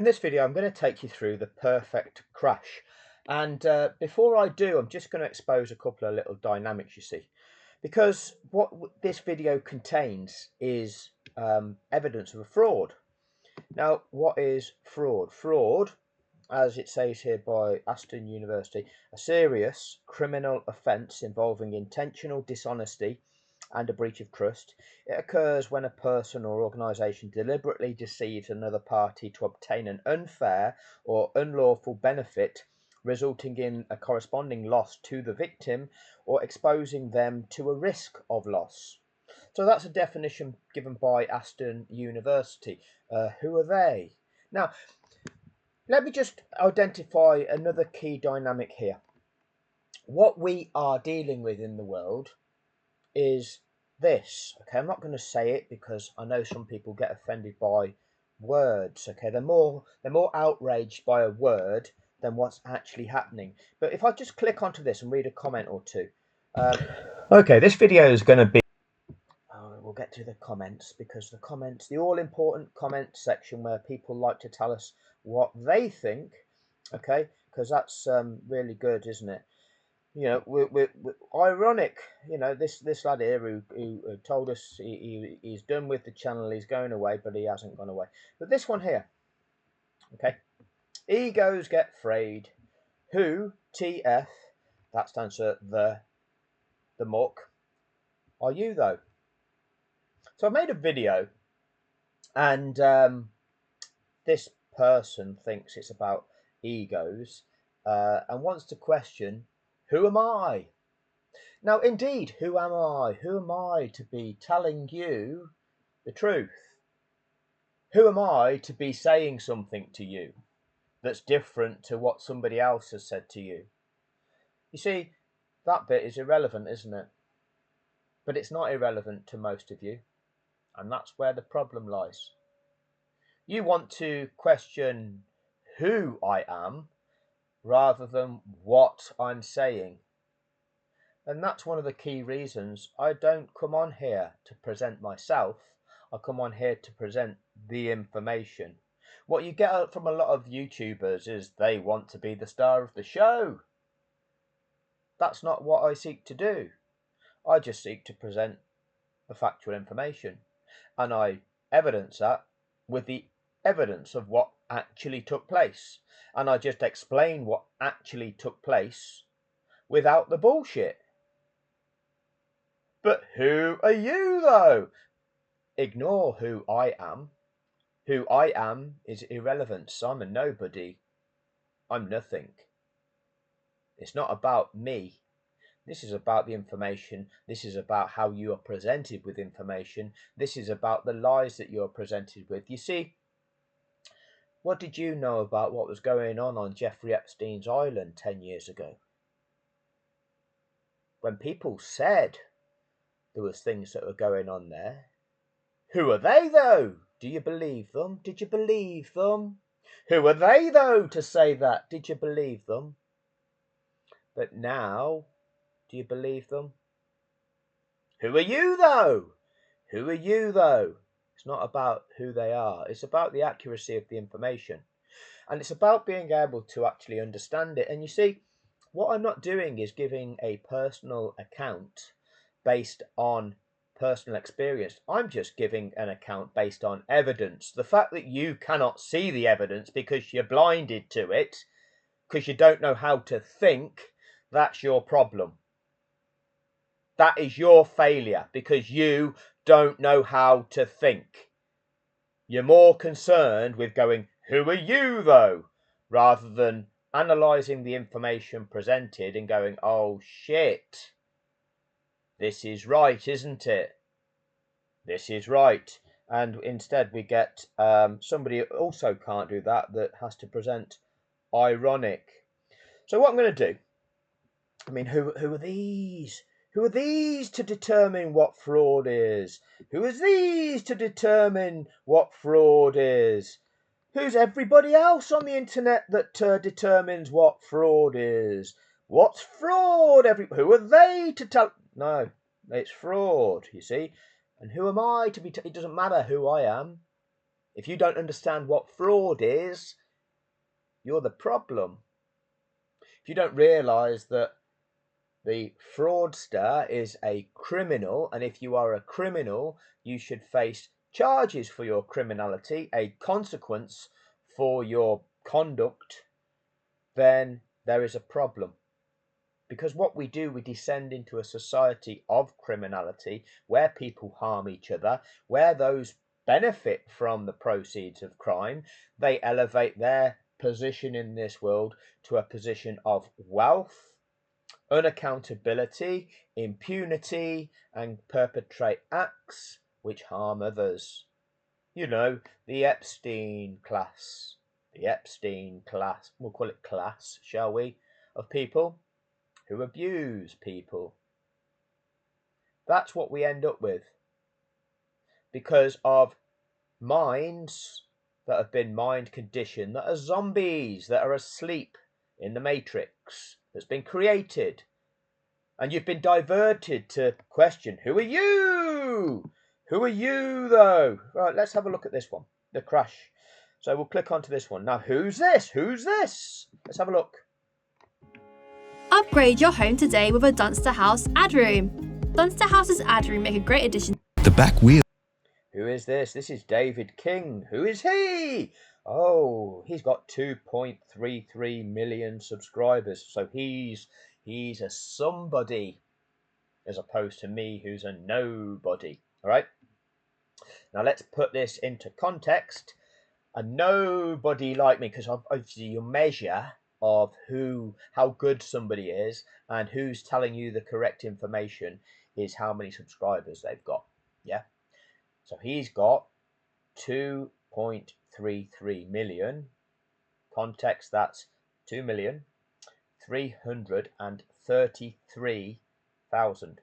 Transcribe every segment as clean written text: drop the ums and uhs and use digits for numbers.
In this video, I'm going to take you through the perfect crash. And before I do, I'm just going to expose a couple of little dynamics you see. Because what this video contains is evidence of a fraud. Now, what is fraud? Fraud, as it says here by Aston University, a serious criminal offence involving intentional dishonesty and a breach of trust. It occurs when a person or organisation deliberately deceives another party to obtain an unfair or unlawful benefit, resulting in a corresponding loss to the victim or exposing them to a risk of loss. So that's a definition given by Aston University. Who are they? Now, let me just identify another key dynamic here. What we are dealing with in the world is this. Okay, I'm not going to say it because I know some people get offended by words. Okay, they're more outraged by a word than what's actually happening. But if I just click onto this and read a comment or two. Okay, this video is going to be. We'll get to the comments, because the comments, the all important comment section where people like to tell us what they think. Okay, because that's really good, isn't it? You know, we're ironic. You know, this lad here who told us he's done with the channel, he's going away, but he hasn't gone away. But this one here, okay, egos get frayed. Who TF? That stands for the muck. Are you though? So I made a video, and this person thinks it's about egos and wants to question, who am I? Now, indeed, who am I? Who am I to be telling you the truth? Who am I to be saying something to you that's different to what somebody else has said to you? You see, that bit is irrelevant, isn't it? But it's not irrelevant to most of you, and that's where the problem lies. You want to question who I am rather than what I'm saying. And that's one of the key reasons I don't come on here to present myself. I come on here to present the information. What you get from a lot of YouTubers is they want to be the star of the show. That's not what I seek to do. I just seek to present the factual information. And I evidence that with the evidence of what actually took place. And I just explain what actually took place without the bullshit. But who are you, though? Ignore who I am. Who I am is irrelevant. So I'm a nobody. I'm nothing. It's not about me. This is about the information. This is about how you are presented with information. This is about the lies that you are presented with. You see, what did you know about what was going on Jeffrey Epstein's island 10 years ago? When people said there was things that were going on there. Who are they, though? Do you believe them? Did you believe them? Who are they, though, to say that? Did you believe them? But now, do you believe them? Who are you, though? Who are you, though? It's not about who they are. It's about the accuracy of the information. And it's about being able to actually understand it. And you see, what I'm not doing is giving a personal account based on personal experience. I'm just giving an account based on evidence. The fact that you cannot see the evidence because you're blinded to it, because you don't know how to think, that's your problem. That is your failure, because you don't know how to think. You're more concerned with going, who are you, though, rather than analysing the information presented and going, oh shit, this is right, isn't it? This is right. And instead we get somebody who also can't do that, that has to present ironic. So what I'm going to do, I mean, who are these? Who are these to determine what fraud is? Who are these to determine what fraud is? Who's everybody else on the internet that determines what fraud is? What's fraud? Who are they to tell? No, it's fraud, you see. And who am I to be? It doesn't matter who I am. If you don't understand what fraud is, you're the problem. If you don't realise that the fraudster is a criminal, and if you are a criminal, you should face charges for your criminality, a consequence for your conduct, then there is a problem. Because what we do, we descend into a society of criminality where people harm each other, where those benefit from the proceeds of crime. They elevate their position in this world to a position of wealth, unaccountability, impunity, and perpetrate acts which harm others. You know, the Epstein class. The Epstein class, we'll call it class, shall we, of people who abuse people. That's what we end up with because of minds that have been mind conditioned, that are zombies, that are asleep in the matrix that's been created. And you've been diverted to question, who are you? Who are you, though? Right, let's have a look at this one, the crash. So we'll click onto this one. Now, who's this? Who's this? Let's have a look. Upgrade your home today with a Dunster House ad room. Dunster House's ad room make a great addition. The back wheel. Who is this? This is David King. Who is he? Oh, he's got 2.33 million subscribers. So he's a somebody as opposed to me who's a nobody. All right. Now let's put this into context. A nobody like me, because obviously your measure of how good somebody is and who's telling you the correct information is how many subscribers they've got. Yeah. So he's got 2.33 million. Context, that's 2,333,000.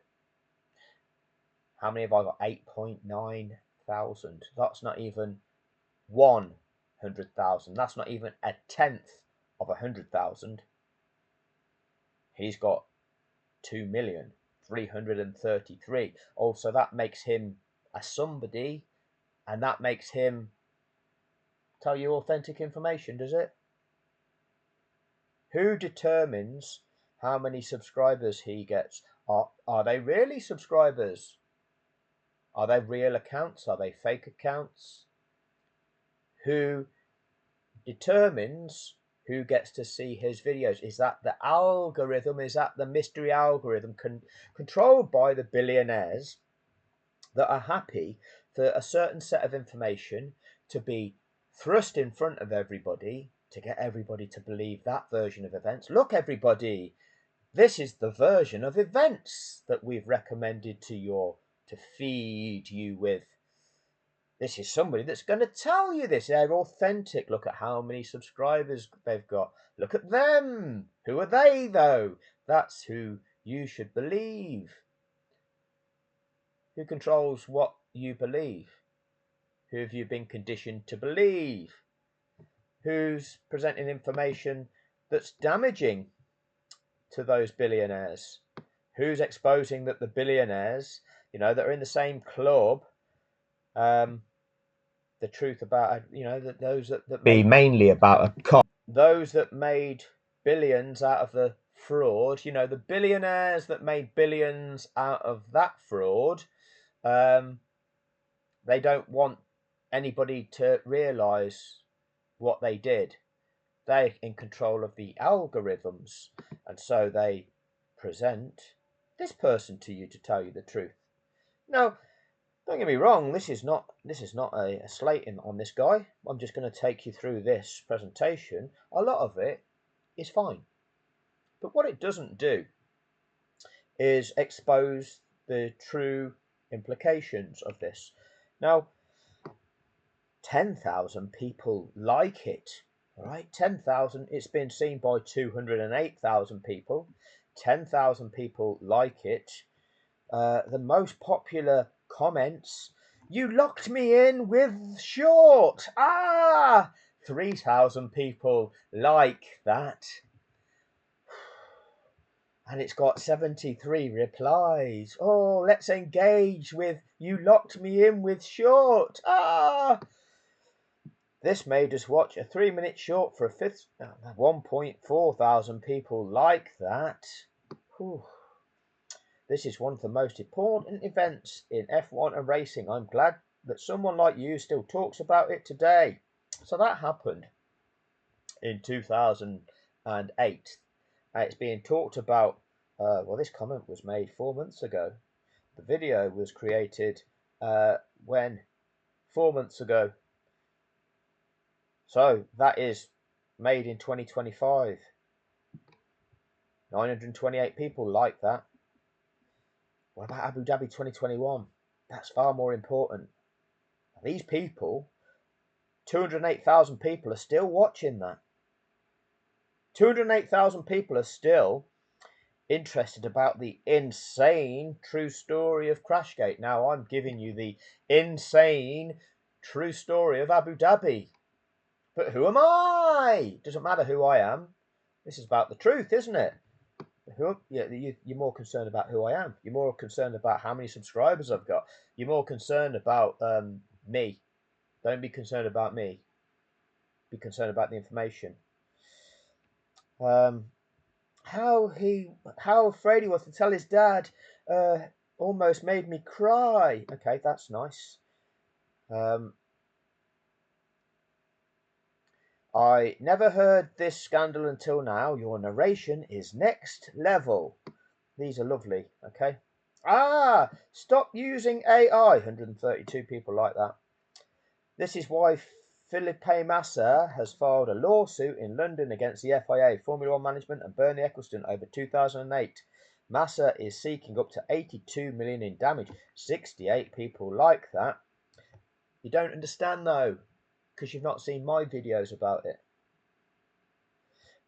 How many have I got? 8.9 thousand. That's not even 100,000. That's not even a tenth of 100,000. He's got 2,333,000. Also, that makes him a somebody, and that makes him tell you authentic information, does it? Who determines how many subscribers he gets? Are they really subscribers? Are they real accounts? Are they fake accounts? Who determines who gets to see his videos? Is that the algorithm? Is that the mystery algorithm controlled by the billionaires that are happy for a certain set of information to be thrust in front of everybody to get everybody to believe that version of events? Look, everybody, this is the version of events that we've recommended to feed you with. This is somebody that's going to tell you this. They're authentic. Look at how many subscribers they've got. Look at them. Who are they, though? That's who you should believe. Who controls what you believe? Who have you been conditioned to believe? Who's presenting information that's damaging to those billionaires? Who's exposing that the billionaires, that are in the same club, the truth about, that those that be mainly about a cop, those that made billions out of the fraud, the billionaires that made billions out of that fraud, they don't want anybody to realize what they did. They're in control of the algorithms, and so they present this person to you to tell you the truth. Now, don't get me wrong, this is not a slating on this guy. I'm just going to take you through this presentation. A lot of it is fine, but what it doesn't do is expose the true implications of this. Now, 10,000 people like it. All right, 10,000. It's been seen by 208,000 people. 10,000 people like it. The most popular comments: "You locked me in with short." 3,000 people like that. And it's got 73 replies. Oh, let's engage with "You locked me in with short." This made us watch a 3-minute short for a fifth. 1.4 thousand people like that. Whew. This is one of the most important events in F1 and racing. I'm glad that someone like you still talks about it today. So that happened in 2008. It's being talked about. Well, this comment was made 4 months ago. The video was created when 4 months ago. So that is made in 2025. 928 people like that. What about Abu Dhabi 2021? That's far more important. These people, 208,000 people are still watching that. 208,000 people are still interested about the insane true story of Crashgate. Now I'm giving you the insane true story of Abu Dhabi. But who am I? Doesn't matter who I am. This is about the truth, isn't it? You're more concerned about who I am. You're more concerned about how many subscribers I've got. You're more concerned about me. Don't be concerned about me. Be concerned about the information. How afraid he was to tell his dad almost made me cry. Okay, that's nice. I never heard this scandal until now. Your narration is next level. These are lovely, okay? Stop using AI. 132 people like that. This is why Felipe Massa has filed a lawsuit in London against the FIA, Formula One management and Bernie Ecclestone over 2008. Massa is seeking up to 82 million in damage. 68 people like that. You don't understand though, because you've not seen my videos about it.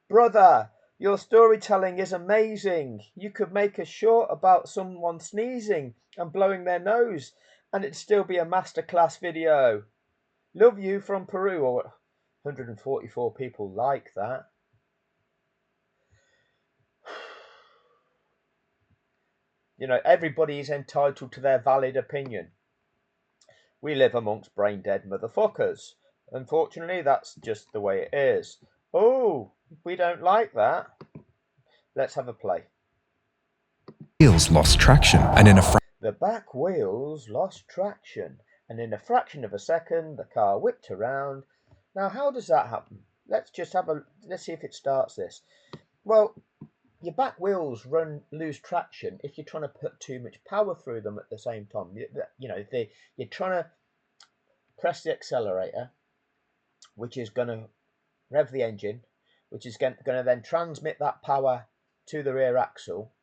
Brother, your storytelling is amazing. You could make a short about someone sneezing and blowing their nose, and it'd still be a masterclass video. Love you from Peru. Or 144 people like that. You know, everybody is entitled to their valid opinion. We live amongst brain-dead motherfuckers. Unfortunately, that's just the way it is. Oh, we don't like that. Let's have a play. Wheels lost traction, and the back wheels lost traction, and in a fraction of a second, the car whipped around. Now, how does that happen? Let's see if it starts this. Well, your back wheels lose traction if you're trying to put too much power through them at the same time. You're trying to press the accelerator, which is going to rev the engine, which is going to then transmit that power to the rear axle,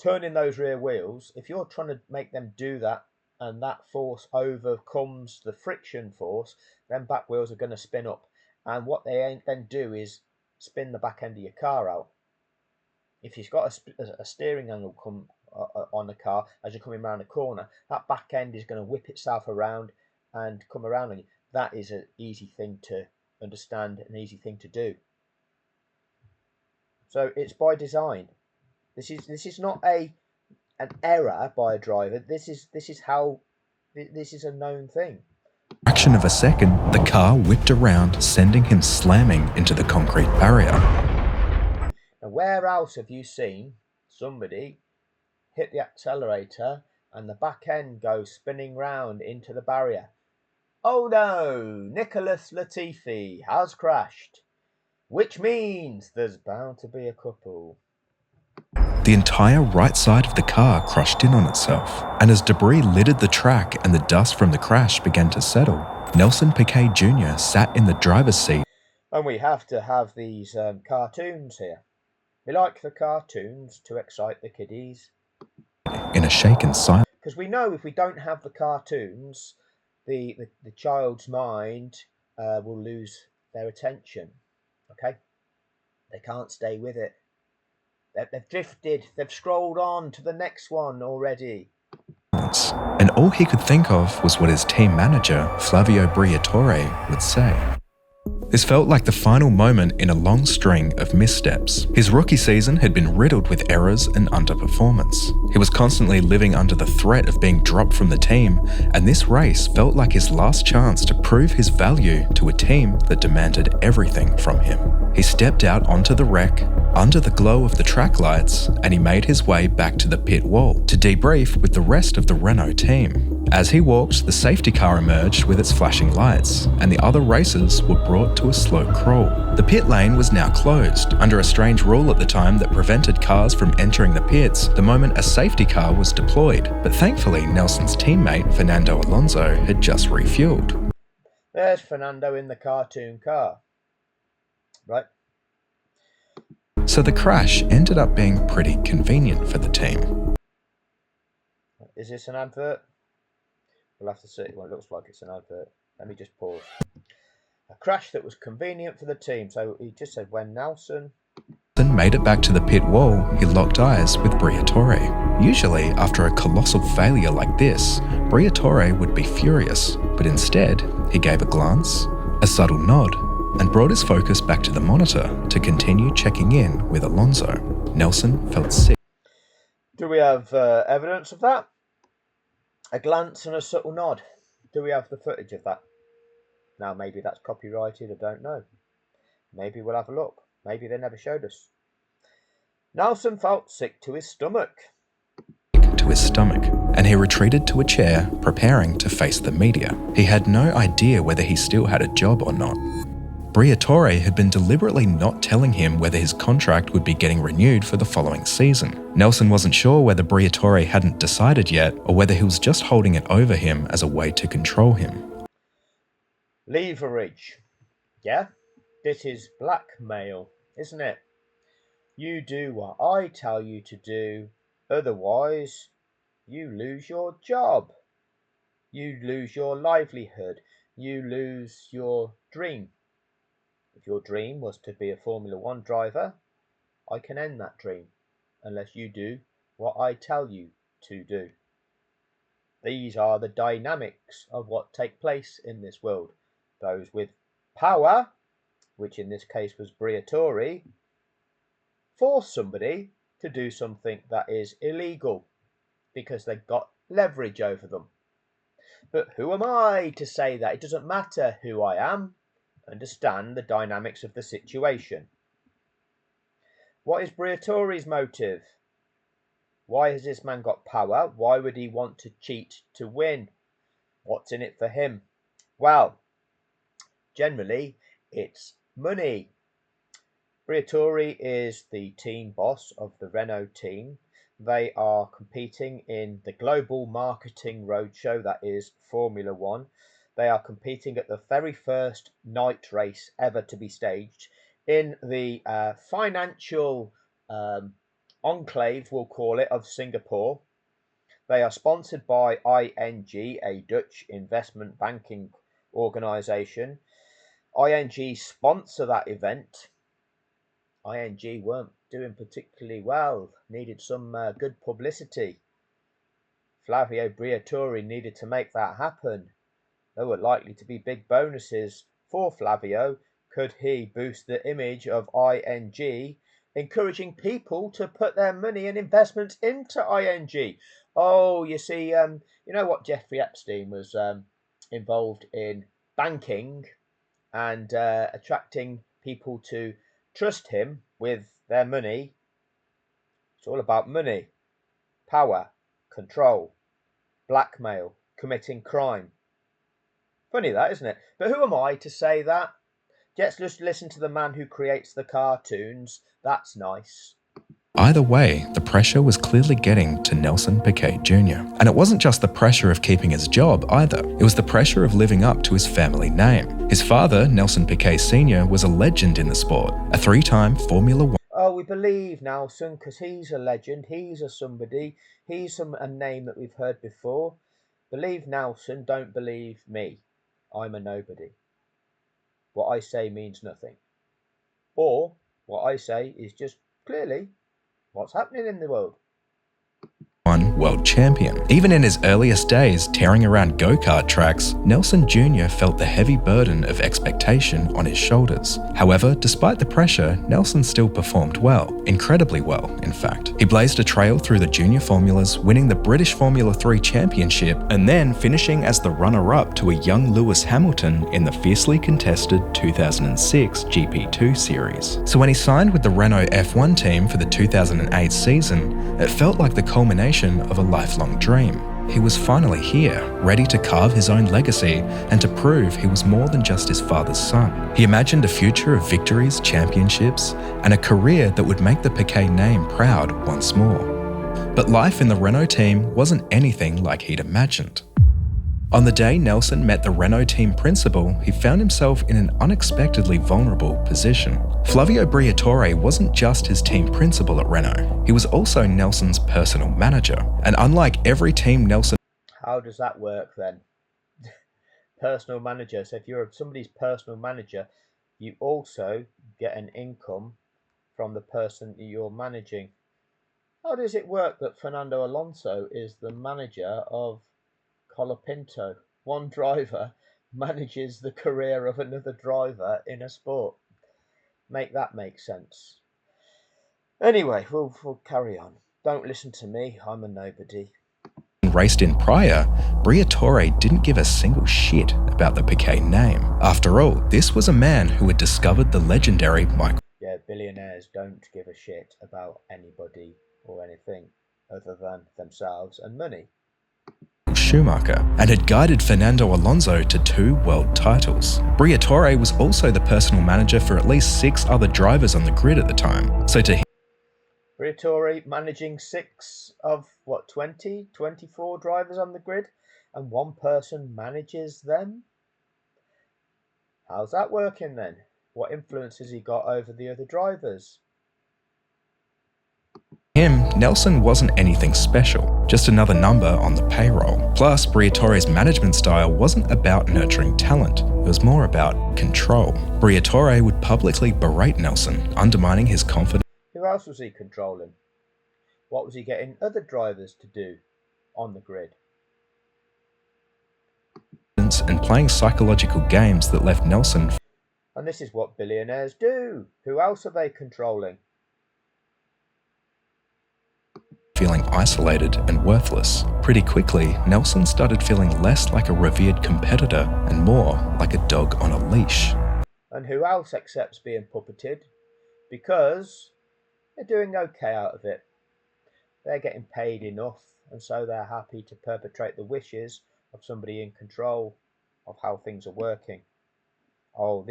turning those rear wheels. If you're trying to make them do that and that force overcomes the friction force, then back wheels are going to spin up. And what they then do is spin the back end of your car out. If you've got a steering angle come on the car as you're coming around a corner, that back end is going to whip itself around and come around on you. That is an easy thing to understand, an easy thing to do. So it's by design. This is not an error by a driver. This is a known thing. Fraction of a second, the car whipped around, sending him slamming into the concrete barrier. Now, where else have you seen somebody hit the accelerator and the back end goes spinning round into the barrier? Oh no, Nicholas Latifi has crashed, which means there's bound to be a couple. The entire right side of the car crushed in on itself, and as debris littered the track and the dust from the crash began to settle, Nelson Piquet Jr. sat in the driver's seat. And we have to have these cartoons here. We like the cartoons to excite the kiddies. In a shaken silence. Because we know if we don't have the cartoons, the child's mind will lose their attention. Okay? They can't stay with it. They've drifted. They've scrolled on to the next one already. And all he could think of was what his team manager, Flavio Briatore, would say. This felt like the final moment in a long string of missteps. His rookie season had been riddled with errors and underperformance. He was constantly living under the threat of being dropped from the team, and this race felt like his last chance to prove his value to a team that demanded everything from him. He stepped out onto the wreck, under the glow of the track lights, and he made his way back to the pit wall to debrief with the rest of the Renault team. As he walked, the safety car emerged with its flashing lights, and the other racers were brought to a slow crawl. The pit lane was now closed, under a strange rule at the time that prevented cars from entering the pits the moment a safety car was deployed. But thankfully, Nelson's teammate, Fernando Alonso, had just refueled. There's Fernando in the cartoon car. Right. So the crash ended up being pretty convenient for the team. Is this an advert? We'll have to see. Well, it looks like it's an advert. Let me just pause. A crash that was convenient for the team. So he just said when Nelson Made it back to the pit wall, he locked eyes with Briatore. Usually, after a colossal failure like this, Briatore would be furious, but instead, he gave a glance, a subtle nod, and brought his focus back to the monitor to continue checking in with Alonso. Nelson felt sick. Do we have evidence of that? A glance and a subtle nod. Do we have the footage of that? Now, maybe that's copyrighted, I don't know. Maybe we'll have a look. Maybe they never showed us. Nelson felt sick to his stomach. And he retreated to a chair, preparing to face the media. He had no idea whether he still had a job or not. Briatore had been deliberately not telling him whether his contract would be getting renewed for the following season. Nelson wasn't sure whether Briatore hadn't decided yet, or whether he was just holding it over him as a way to control him. Leverage. Yeah? This is blackmail, isn't it? You do what I tell you to do, otherwise you lose your job. You lose your livelihood. You lose your dream. If your dream was to be a Formula One driver, I can end that dream unless you do what I tell you to do. These are the dynamics of what take place in this world. Those with power, which in this case was Briatore, force somebody to do something that is illegal because they've got leverage over them. But who am I to say that? It doesn't matter who I am. Understand the dynamics of the situation. What is Briatore's motive? Why has this man got power? Why would he want to cheat to win? What's in it for him? Well, generally, it's money. Briatore is the team boss of the Renault team. They are competing in the global marketing roadshow that is Formula One. They are competing at the very first night race ever to be staged in the financial enclave, we'll call it, of Singapore. They are sponsored by ING, a Dutch investment banking organisation. ING sponsor that event. ING weren't doing particularly well, needed some good publicity. Flavio Briatore needed to make that happen. There were likely to be big bonuses for Flavio could he boost the image of ING, encouraging people to put their money and investments into ING. Oh, you see, you know what? Jeffrey Epstein was involved in banking and attracting people to trust him with their money. It's all about money, power, control, blackmail, committing crime. Funny that, isn't it? But who am I to say that? Let's just listen to the man who creates the cartoons. That's nice. Either way, the pressure was clearly getting to Nelson Piquet Jr. And it wasn't just the pressure of keeping his job either. It was the pressure of living up to his family name. His father, Nelson Piquet Sr., was a legend in the sport, a three-time Formula One. Oh, we believe Nelson because he's a legend. He's a somebody. He's a name that we've heard before. Believe Nelson, don't believe me. I'm a nobody. What I say means nothing. Or what I say is just clearly what's happening in the world. two-time world champion. Even in his earliest days tearing around go-kart tracks, Nelson Jr. felt the heavy burden of expectation on his shoulders. However, despite the pressure, Nelson still performed well, incredibly well, in fact. He blazed a trail through the junior formulas, winning the British Formula 3 Championship, and then finishing as the runner-up to a young Lewis Hamilton in the fiercely contested 2006 GP2 series. So when he signed with the Renault F1 team for the 2008 season, it felt like the culmination of a lifelong dream. He was finally here, ready to carve his own legacy and to prove he was more than just his father's son. He imagined a future of victories, championships, and a career that would make the Piquet name proud once more. But life in the Renault team wasn't anything like he'd imagined. On the day Nelson met the Renault team principal, he found himself in an unexpectedly vulnerable position. Flavio Briatore wasn't just his team principal at Renault, he was also Nelson's personal manager. And unlike every team Nelson... How does that work then? Personal manager. So if you're somebody's personal manager, you also get an income from the person you're managing. How does it work that Fernando Alonso is the manager of Colapinto? One driver manages the career of another driver in a sport. Make that make sense. Anyway, we'll carry on. Don't listen to me, I'm a nobody. Raced in prior, Briatore didn't give a single shit about the Piquet name. After all, this was a man who had discovered the legendary Michael... Yeah, billionaires don't give a shit about anybody or anything other than themselves and money. Schumacher, and had guided Fernando Alonso to 2 world titles. Briatore was also the personal manager for at least 6 other drivers on the grid at the time. So to him, Briatore managing 6 of 20, 24 drivers on the grid, and one person manages them? How's that working then? What influence has he got over the other drivers? Nelson wasn't anything special, just another number on the payroll. Plus, Briatore's management style wasn't about nurturing talent, it was more about control. Briatore would publicly berate Nelson, undermining his confidence. Who else was he controlling? What was he getting other drivers to do on the grid? And playing psychological games that left Nelson... And this is what billionaires do. Who else are they controlling? Feeling isolated and worthless. Pretty quickly, Nelson started feeling less like a revered competitor and more like a dog on a leash. And who else accepts being puppeted? Because they're doing okay out of it. They're getting paid enough, and so they're happy to perpetrate the wishes of somebody in control of how things are working. Oh,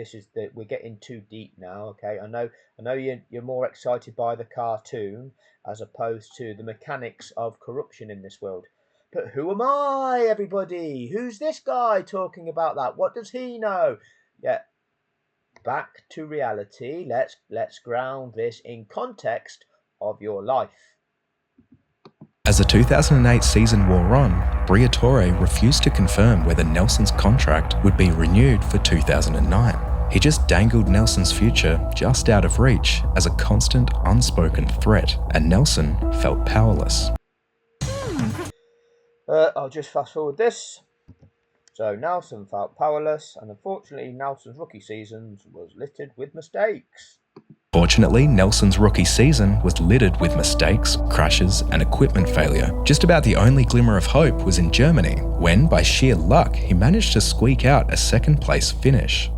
we're getting too deep now. Okay, I know you're more excited by the cartoon as opposed to the mechanics of corruption in this world. But who am I, everybody? Who's this guy talking about that? What does he know? Yeah, back to reality. Let's ground this in context of your life. As the 2008 season wore on, Briatore refused to confirm whether Nelson's contract would be renewed for 2009. He just dangled Nelson's future just out of reach as a constant, unspoken threat, and Nelson felt powerless. I'll just fast forward this. So Nelson felt powerless, and unfortunately Nelson's rookie season was littered with mistakes. Fortunately, Nelson's rookie season was littered with mistakes, crashes, and equipment failure. Just about the only glimmer of hope was in Germany, when, by sheer luck, he managed to squeak out a second-place finish.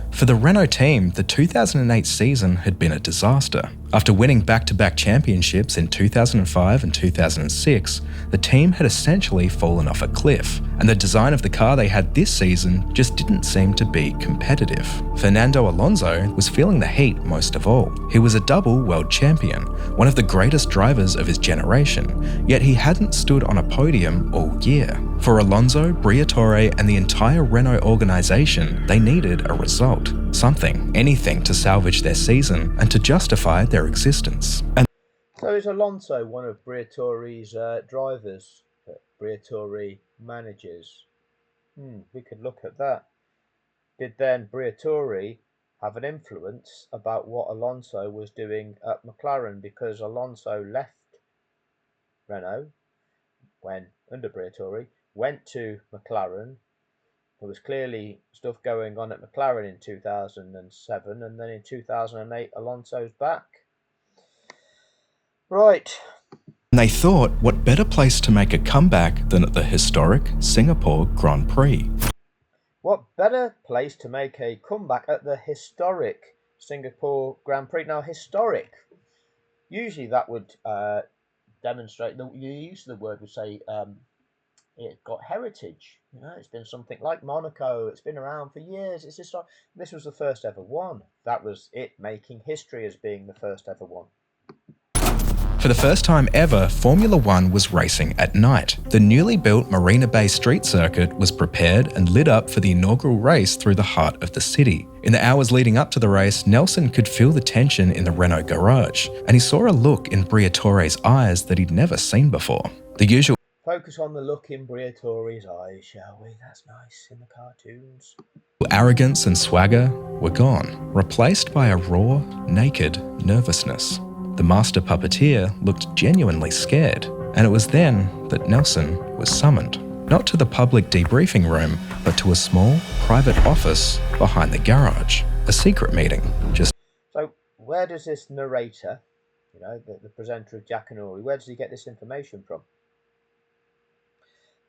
For the Renault team, the 2008 season had been a disaster. After winning back-to-back championships in 2005 and 2006, the team had essentially fallen off a cliff, and the design of the car they had this season just didn't seem to be competitive. Fernando Alonso was feeling the heat most of all. He was a double world champion, one of the greatest drivers of his generation, yet he hadn't stood on a podium all year. For Alonso, Briatore, and the entire Renault organisation, they needed a result. Something, anything to salvage their season and to justify their existence. And so is Alonso one of Briatore's drivers that Briatore manages? We could look at that. Did then Briatore have an influence about what Alonso was doing at McLaren, because Alonso left Renault when, under Briatore, went to McLaren. There was clearly stuff going on at McLaren in 2007, and then in 2008, Alonso's back. Right. And they thought, what better place to make a comeback than at the historic Singapore Grand Prix? What better place to make a comeback at the historic Singapore Grand Prix? Now, historic, usually that would demonstrate, the use of the word would say it got heritage. You know, it's been something like Monaco. It's been around for years. It's just like, this was the first ever one. That was it making history as being the first ever one. For the first time ever, Formula One was racing at night. The newly built Marina Bay Street Circuit was prepared and lit up for the inaugural race through the heart of the city. In the hours leading up to the race, Nelson could feel the tension in the Renault garage, and he saw a look in Briatore's eyes that he'd never seen before. The usual Focus on the look in Briatore's eyes, shall we? That's nice in the cartoons. arrogance and swagger were gone, replaced by a raw, naked nervousness. The master puppeteer looked genuinely scared, and it was then that Nelson was summoned, not to the public debriefing room, but to a small, private office behind the garage. A secret meeting, just So, where does this narrator, you know, the presenter of Jackanory, where does he get this information from?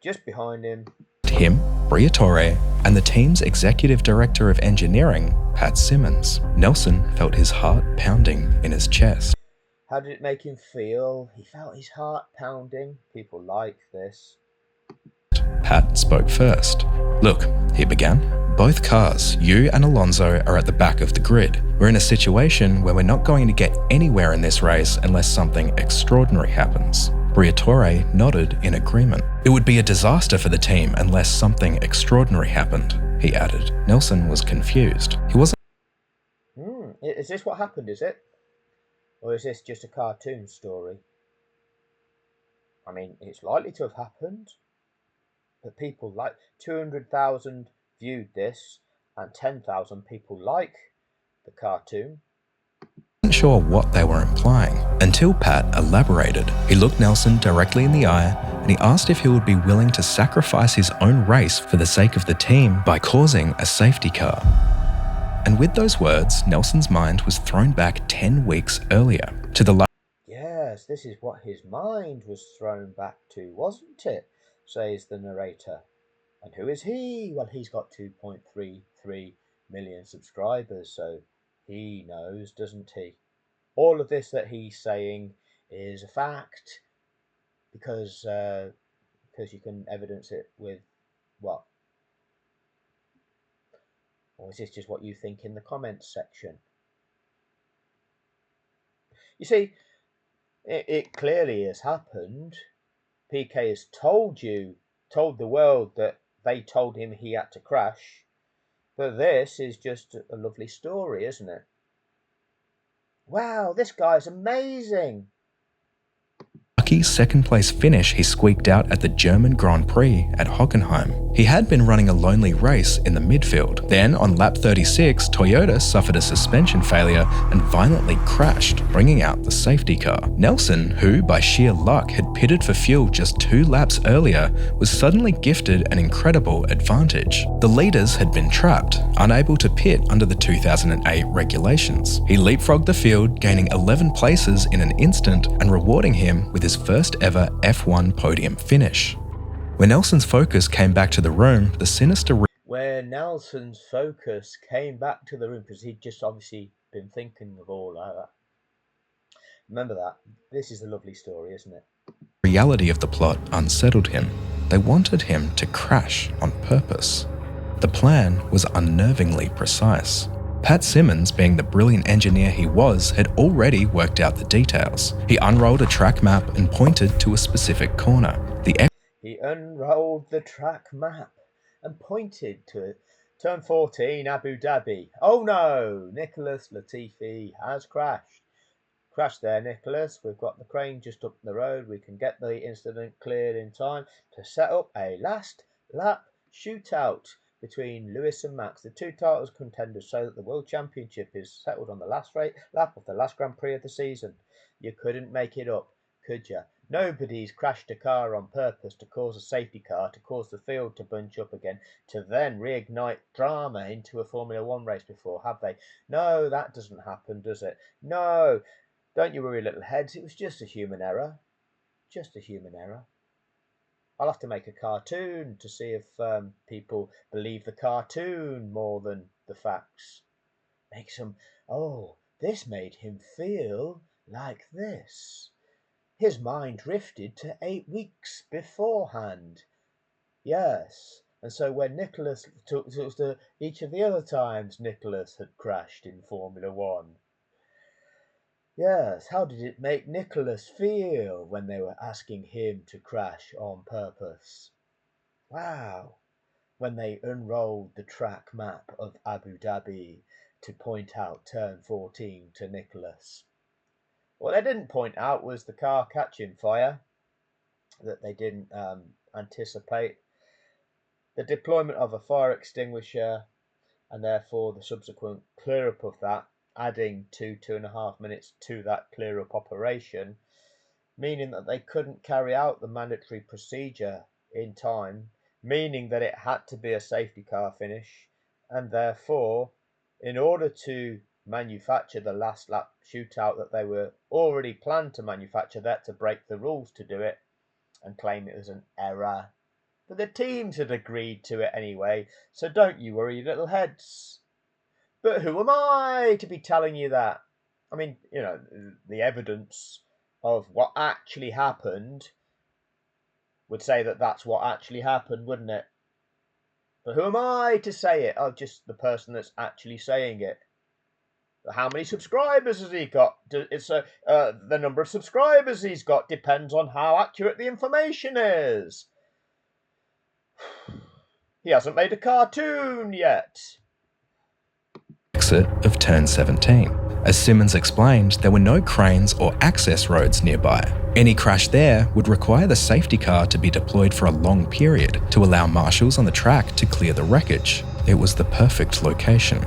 Just behind him, him, Briatore, and the team's executive director of engineering, Pat Simmons. Nelson felt his heart pounding in his chest. how did it make him feel? He felt his heart pounding. People like this. Pat spoke first. Look, he began. Both cars, you and Alonso, are at the back of the grid. We're in a situation where we're not going to get anywhere in this race unless something extraordinary happens. Briatore nodded in agreement. It would be a disaster for the team unless something extraordinary happened, he added. Nelson was confused. He wasn't. Is this what happened, is it? Or is this just a cartoon story? I mean, it's likely to have happened. But people like 200,000 viewed this, and 10,000 people like the cartoon. Wasn't sure what they were implying until Pat elaborated. He looked Nelson directly in the eye and he asked if he would be willing to sacrifice his own race for the sake of the team by causing a safety car. And with those words, Nelson's mind was thrown back 10 weeks earlier to the Yes, this is what his mind was thrown back to, wasn't it? Says the narrator. And who is he? Well, he's got 2.33 million subscribers, so he knows, doesn't he? All of this that he's saying is a fact because you can evidence it with what? Or is this just what you think in the comments section? You see, it clearly has happened. PK has told the world that they told him he had to crash. But this is just a lovely story, isn't it? Wow, this guy's amazing. lucky second-place finish he squeaked out at the German Grand Prix at Hockenheim. He had been running a lonely race in the midfield. Then, on lap 36, Toyota suffered a suspension failure and violently crashed, bringing out the safety car. Nelson, who by sheer luck had pitted for fuel just 2 laps earlier, was suddenly gifted an incredible advantage. The leaders had been trapped, unable to pit under the 2008 regulations. He leapfrogged the field, gaining 11 places in an instant and rewarding him with his first ever F1 podium finish. When Nelson's focus came back to the room, the sinister Where Nelson's focus came back to the room, because he'd just obviously been thinking of all that. Remember that. This is a lovely story, isn't it? reality of the plot unsettled him. They wanted him to crash on purpose. The plan was unnervingly precise. Pat Simmons, being the brilliant engineer he was, had already worked out the details. He unrolled a track map and pointed to a specific corner. He unrolled the track map and pointed to it. Turn 14, Abu Dhabi. Oh no, Nicholas Latifi has crashed. Crash there, Nicholas. We've got the crane just up the road. We can get the incident cleared in time to set up a last lap shootout between Lewis and Max, the 2 titles contenders, so that the World Championship is settled on the last lap of the last Grand Prix of the season. You couldn't make it up, could you? Nobody's crashed a car on purpose to cause a safety car, to cause the field to bunch up again, to then reignite drama into a Formula One race before, have they? No, that doesn't happen, does it? No, don't you worry, little heads. It was just a human error. Just a human error. I'll have to make a cartoon to see if people believe the cartoon more than the facts. Make some, oh, this made him feel like this. His mind drifted to 8 weeks beforehand. Yes, and so when Nicholas took to each of the other times Nicholas had crashed in Formula One. Yes, how did it make Nicholas feel when they were asking him to crash on purpose? Wow, when they unrolled the track map of Abu Dhabi to point out turn 14 to Nicholas. What they didn't point out was the car catching fire that they didn't anticipate, the deployment of a fire extinguisher, and therefore the subsequent clear up of that, adding 2.5 minutes to that clear up operation, meaning that they couldn't carry out the mandatory procedure in time, meaning that it had to be a safety car finish, and therefore, in order to manufacture the last lap shootout that they were already planned to manufacture, they had to break the rules to do it and claim it was an error. But the teams had agreed to it anyway, so don't you worry, little heads. But who am I to be telling you that? I mean, the evidence of what actually happened would say that that's what actually happened, wouldn't it? But who am I to say it? Oh, just the person that's actually saying it. How many subscribers has he got? It's the number of subscribers he's got depends on how accurate the information is. He hasn't made a cartoon yet. Exit of turn 17. As Simmons explained, there were no cranes or access roads nearby. Any crash there would require the safety car to be deployed for a long period to allow marshals on the track to clear the wreckage. It was the perfect location.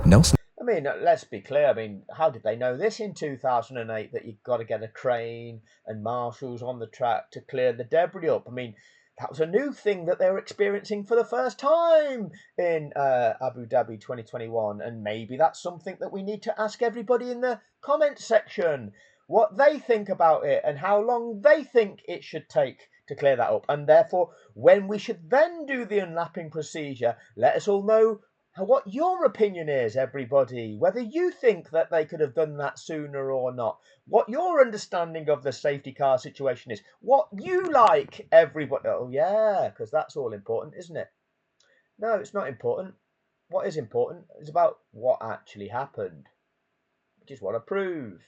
Nelson. I mean, let's be clear. I mean, how did they know this in 2008 that you've got to get a crane and marshals on the track to clear the debris up? I mean, that was a new thing that they were experiencing for the first time in Abu Dhabi 2021. And maybe that's something that we need to ask everybody in the comment section, what they think about it and how long they think it should take to clear that up. And therefore, when we should then do the unlapping procedure, let us all know what your opinion is, everybody, whether you think that they could have done that sooner or not, what your understanding of the safety car situation is, what you like, everybody. Oh yeah, because that's all important, isn't it? No, it's not important. What is important is about what actually happened, which is what I prove.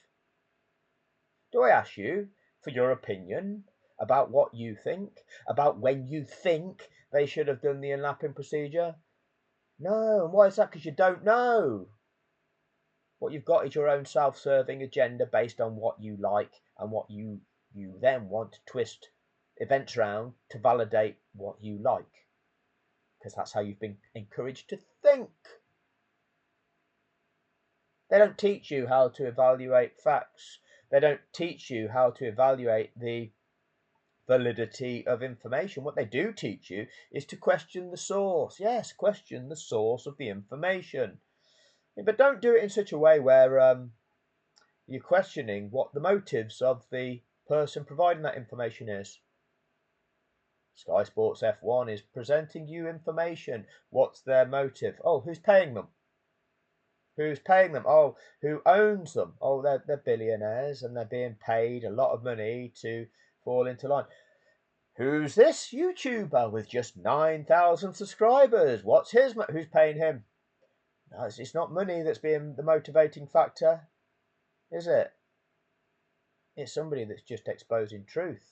Do I ask you for your opinion about what you think, about when you think they should have done the unlapping procedure? No, and why is that? Because you don't know. What you've got is your own self-serving agenda based on what you like and what you then want to twist events around to validate what you like. Because that's how you've been encouraged to think. They don't teach you how to evaluate facts. They don't teach you how to evaluate the validity of information. What they do teach you is to question the source. Yes, question the source of the information. But don't do it in such a way where you're questioning what the motives of the person providing that information is. Sky Sports F1 is presenting you information. What's their motive? Oh, who's paying them? Who's paying them? Oh, who owns them? Oh, they're billionaires and they're being paid a lot of money to fall into line. Who's this YouTuber with just 9,000 subscribers? What's who's paying him? No, it's not money that's being the motivating factor, is it? It's somebody that's just exposing truth.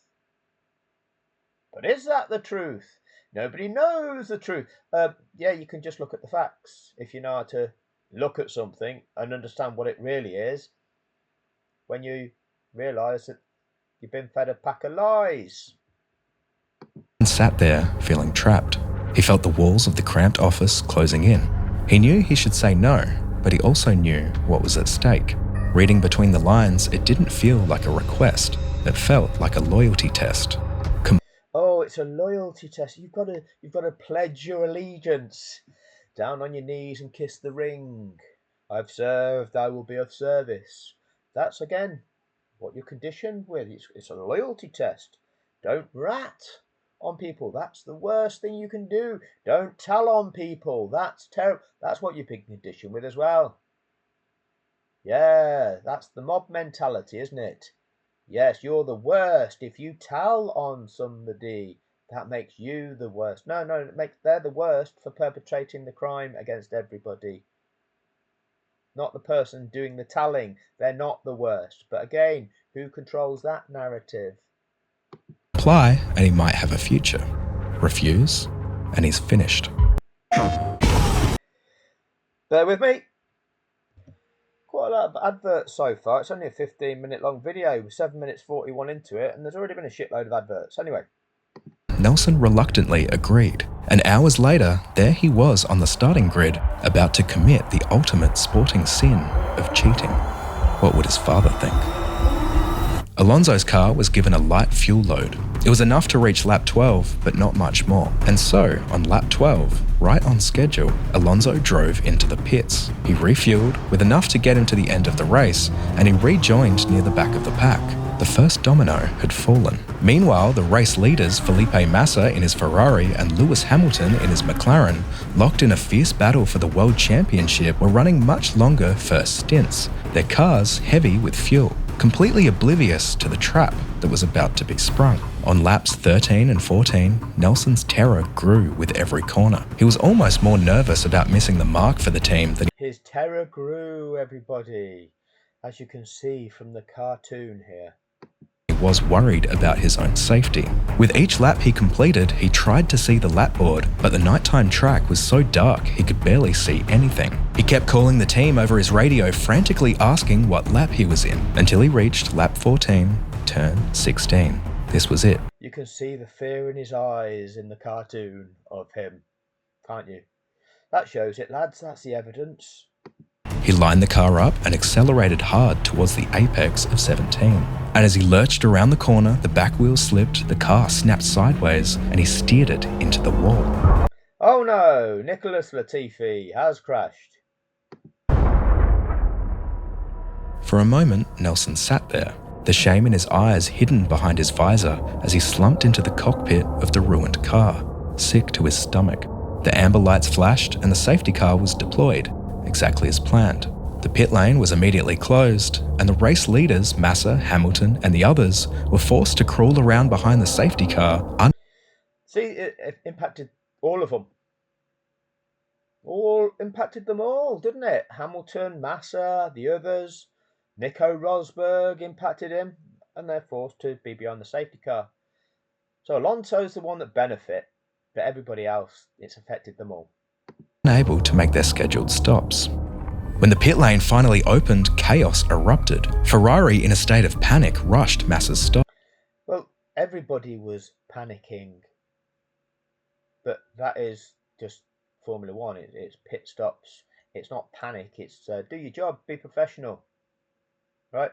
But is that the truth? Nobody knows the truth. Yeah, you can just look at the facts. If you know how to look at something and understand what it really is, when you realise that you've been fed a pack of lies. And sat there feeling trapped. He felt the walls of the cramped office closing in. He knew he should say no, but he also knew what was at stake. Reading between the lines, it didn't feel like a request. that felt like a loyalty test. Oh, it's a loyalty test. You've got to pledge your allegiance. Down on your knees and kiss the ring. I've served, I will be of service. That's again what you're conditioned with. It's a loyalty test. Don't rat on people. That's the worst thing you can do. Don't tell on people. That's terrible. That's what you've been conditioned with as well. Yeah, that's the mob mentality, isn't it? Yes, you're the worst. If you tell on somebody, that makes you the worst. No, they're the worst for perpetrating the crime against everybody. Not the person doing the telling. They're not the worst. But again, who controls that narrative? Apply and he might have a future. Refuse and he's finished. Bear with me. Quite a lot of adverts so far. It's only a 15-minute long video with 7 minutes 41 into it, and there's already been a shitload of adverts. Anyway. Nelson reluctantly agreed, and hours later, there he was on the starting grid, about to commit the ultimate sporting sin of cheating. What would his father think? Alonso's car was given a light fuel load. It was enough to reach lap 12, but not much more. And so, on lap 12, right on schedule, Alonso drove into the pits. He refueled with enough to get him to the end of the race, and he rejoined near the back of the pack. The first domino had fallen. Meanwhile, the race leaders, Felipe Massa in his Ferrari and Lewis Hamilton in his McLaren, locked in a fierce battle for the World Championship, were running much longer first stints, their cars heavy with fuel, completely oblivious to the trap that was about to be sprung. On laps 13 and 14, Nelson's terror grew with every corner. He was almost more nervous about missing the mark for the team than his terror grew, everybody, as you can see from the cartoon here. he was worried about his own safety. With each lap he completed, he tried to see the lap board, but the nighttime track was so dark he could barely see anything. He kept calling the team over his radio, frantically asking what lap he was in, until he reached lap 14, turn 16. This was it. You can see the fear in his eyes in the cartoon of him, can't you? That shows it, lads. That's the evidence. He lined the car up and accelerated hard towards the apex of 17. And as he lurched around the corner, the back wheel slipped, the car snapped sideways, and he steered it into the wall. Oh no! Nicholas Latifi has crashed. For a moment, Nelson sat there, the shame in his eyes hidden behind his visor as he slumped into the cockpit of the ruined car, sick to his stomach. The amber lights flashed and the safety car was deployed, exactly as planned. The pit lane was immediately closed, and the race leaders, Massa, Hamilton, and the others, were forced to crawl around behind the safety car. See, it impacted all of them. All impacted them all, didn't it? Hamilton, Massa, the others, Nico Rosberg impacted him, and they're forced to be behind the safety car. So Alonso's the one that benefit, but everybody else, it's affected them all. Unable to make their scheduled stops. When the pit lane finally opened, chaos erupted. Ferrari, in a state of panic, rushed Massa's stop. Well, everybody was panicking, but that is just Formula One. It's pit stops. It's not panic. It's do your job, be professional, right?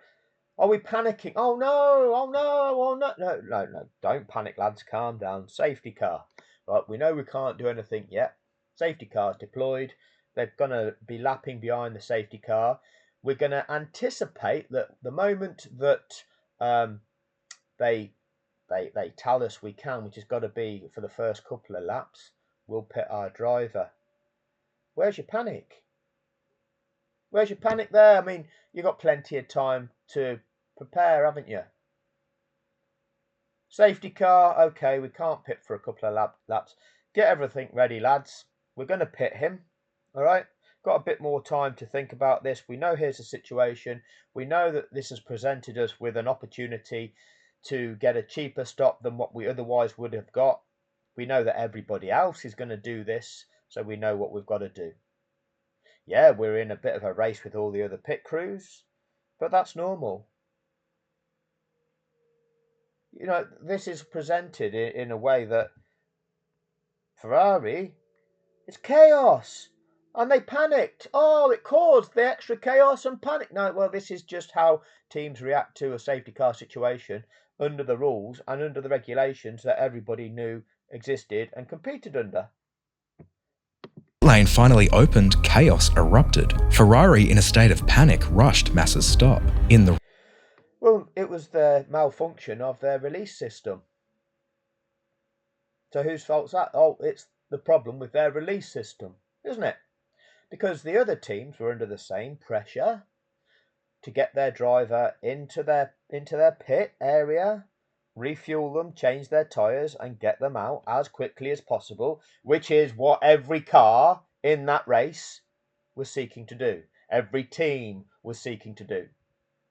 Are we panicking? Oh no! Oh no! Oh no! No! Don't panic, lads. Calm down. Safety car, right? We know we can't do anything yet. Safety car's deployed. They're going to be lapping behind the safety car. We're going to anticipate that the moment that they tell us we can, which has got to be for the first couple of laps, we'll pit our driver. Where's your panic? Where's your panic there? I mean, you've got plenty of time to prepare, haven't you? Safety car, okay, we can't pit for a couple of laps. Get everything ready, lads. We're going to pit him. All right, got a bit more time to think about this. We know here's the situation. We know that this has presented us with an opportunity to get a cheaper stop than what we otherwise would have got. We know that everybody else is going to do this, so we know what we've got to do. Yeah, we're in a bit of a race with all the other pit crews, but that's normal. You know, this is presented in a way that Ferrari, it's chaos. And they panicked. Oh, it caused the extra chaos and panic. No, well, this is just how teams react to a safety car situation under the rules and under the regulations that everybody knew existed and competed under. Lane finally opened, chaos erupted. Ferrari, in a state of panic, rushed Massa's stop. Well, it was the malfunction of their release system. So whose fault's that? Oh, it's the problem with their release system, isn't it? Because the other teams were under the same pressure to get their driver into their pit area, refuel them, change their tyres, and get them out as quickly as possible, which is what every car in that race was seeking to do. Every team was seeking to do.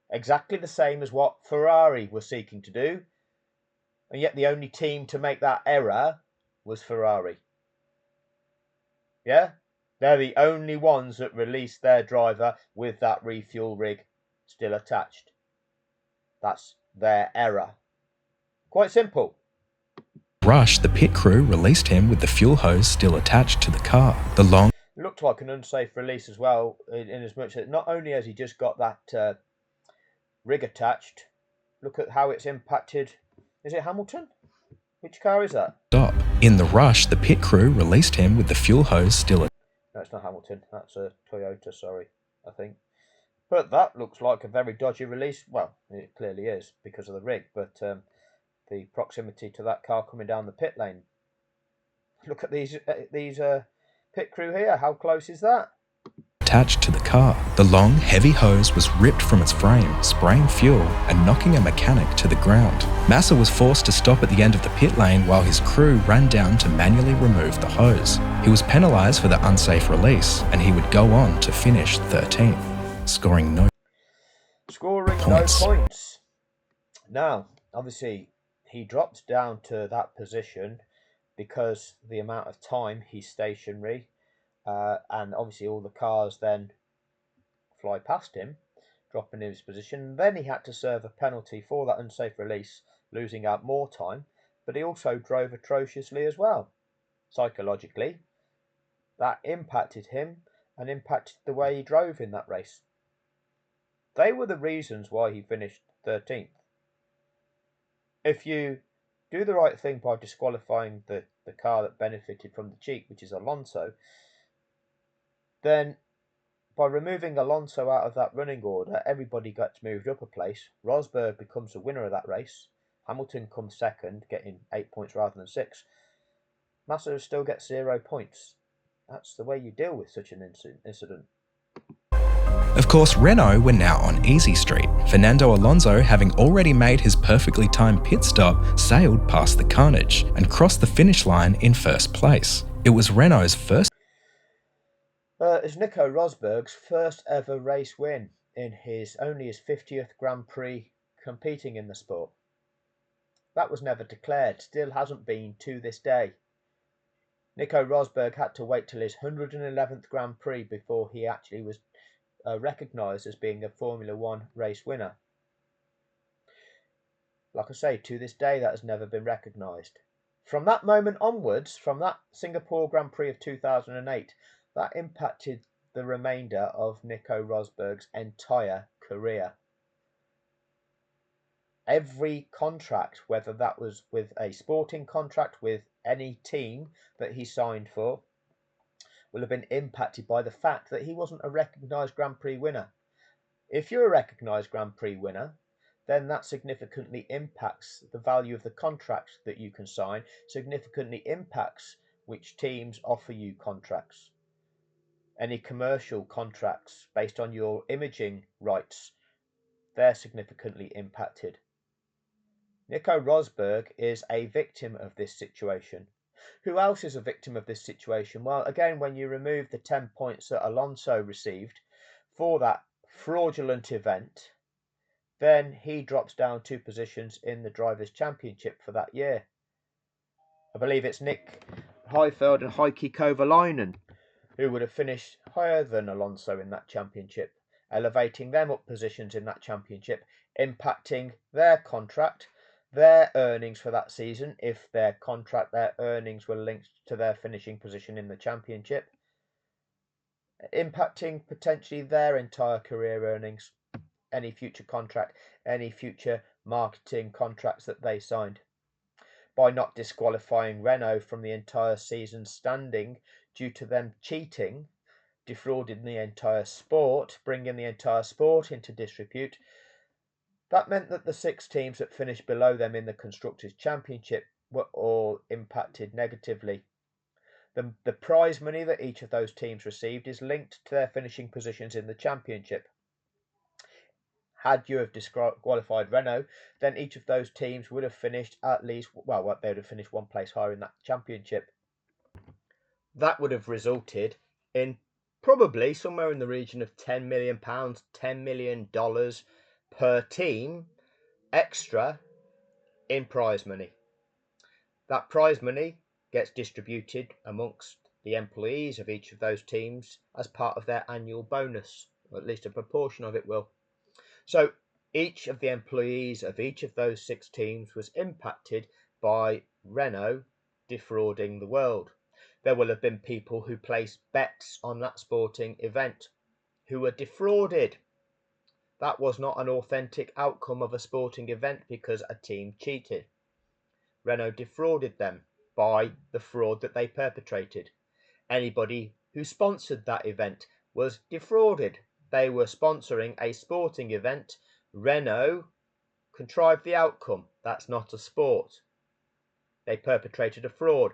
Exactly the same as what Ferrari was seeking to do, and yet the only team to make that error was Ferrari. Yeah? They're the only ones that released their driver with that refuel rig still attached. That's their error. Quite simple. Rush, the pit crew released him with the fuel hose still attached to the car. It looked like an unsafe release as well, in as much that not only has he just got that rig attached, look at how it's impacted. Is it Hamilton? Which car is that? Stop. In the rush, the pit crew released him with the fuel hose still. No, it's not Hamilton. That's a Toyota, sorry, I think. But that looks like a very dodgy release. Well, it clearly is because of the rig, but the proximity to that car coming down the pit lane. Look at these pit crew here. How close is that? Attached to the car. The long, heavy hose was ripped from its frame, spraying fuel and knocking a mechanic to the ground. Massa was forced to stop at the end of the pit lane while his crew ran down to manually remove the hose. He was penalised for the unsafe release, and he would go on to finish 13th, scoring no points. Now, obviously, he dropped down to that position because the amount of time he's stationary, and obviously all the cars then fly past him, dropping his position. Then he had to serve a penalty for that unsafe release, losing out more time, but he also drove atrociously as well. Psychologically, that impacted him and impacted the way he drove in that race. They were the reasons why he finished 13th. If you do the right thing by disqualifying the car that benefited from the cheat, which is Alonso, then by removing Alonso out of that running order, everybody gets moved up a place. Rosberg becomes the winner of that race. Hamilton comes second, getting 8 points rather than 6. Massa still gets 0 points. That's the way you deal with such an incident. Of course, Renault were now on easy street. Fernando Alonso, having already made his perfectly timed pit stop, sailed past the carnage and crossed the finish line in first place. It was Renault's first. It's Nico Rosberg's first ever race win in only his 50th Grand Prix competing in the sport. That was never declared, still hasn't been to this day. Nico Rosberg had to wait till his 111th Grand Prix before he actually was recognised as being a Formula One race winner. Like I say, to this day that has never been recognised. From that moment onwards, from that Singapore Grand Prix of 2008, that impacted the remainder of Nico Rosberg's entire career. Every contract, whether that was with a sporting contract with any team that he signed for, will have been impacted by the fact that he wasn't a recognised Grand Prix winner. If you're a recognised Grand Prix winner, then that significantly impacts the value of the contract that you can sign, significantly impacts which teams offer you contracts. Any commercial contracts based on your imaging rights, they're significantly impacted. Nico Rosberg is a victim of this situation. Who else is a victim of this situation? Well, again, when you remove the 10 points that Alonso received for that fraudulent event, then he drops down 2 positions in the Drivers' Championship for that year. I believe it's Nick Heidfeld and Heikki Kovalainen who would have finished higher than Alonso in that championship, elevating them up positions in that championship, impacting their contract, their earnings for that season, if their earnings were linked to their finishing position in the championship. impacting potentially their entire career earnings, any future contract, any future marketing contracts that they signed. By not disqualifying Renault from the entire season's standing due to them cheating, defrauding the entire sport, bringing the entire sport into disrepute, that meant that the 6 teams that finished below them in the Constructors' Championship were all impacted negatively. The prize money that each of those teams received is linked to their finishing positions in the championship. Had you have disqualified Renault, then each of those teams would have finished at least, well, they would have finished 1 place higher in that championship. That would have resulted in probably somewhere in the region of £10 million, $10 million per team extra in prize money. That prize money gets distributed amongst the employees of each of those teams as part of their annual bonus, or at least a proportion of it will. So each of the employees of each of those 6 teams was impacted by Renault defrauding the world. There will have been people who placed bets on that sporting event who were defrauded. That was not an authentic outcome of a sporting event because a team cheated. Renault defrauded them by the fraud that they perpetrated. Anybody who sponsored that event was defrauded. They were sponsoring a sporting event. Renault contrived the outcome. That's not a sport. They perpetrated a fraud.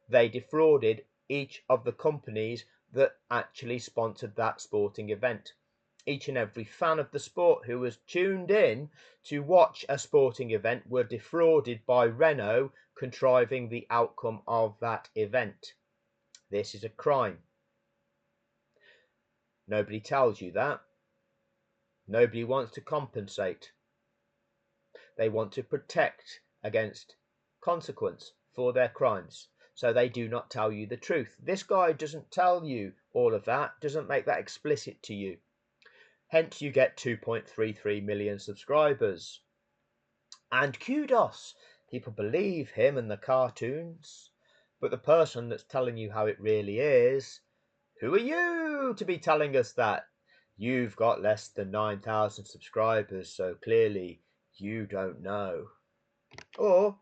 They defrauded each of the companies that actually sponsored that sporting event. Each and every fan of the sport who was tuned in to watch a sporting event were defrauded by Renault contriving the outcome of that event. This is a crime. Nobody tells you that. Nobody wants to compensate. They want to protect against consequence for their crimes. So they do not tell you the truth. This guy doesn't tell you all of that, doesn't make that explicit to you. Hence you get 2.33 million subscribers. And kudos, people believe him and the cartoons. But the person that's telling you how it really is, who are you to be telling us that? You've got less than 9,000 subscribers, so clearly you don't know. Or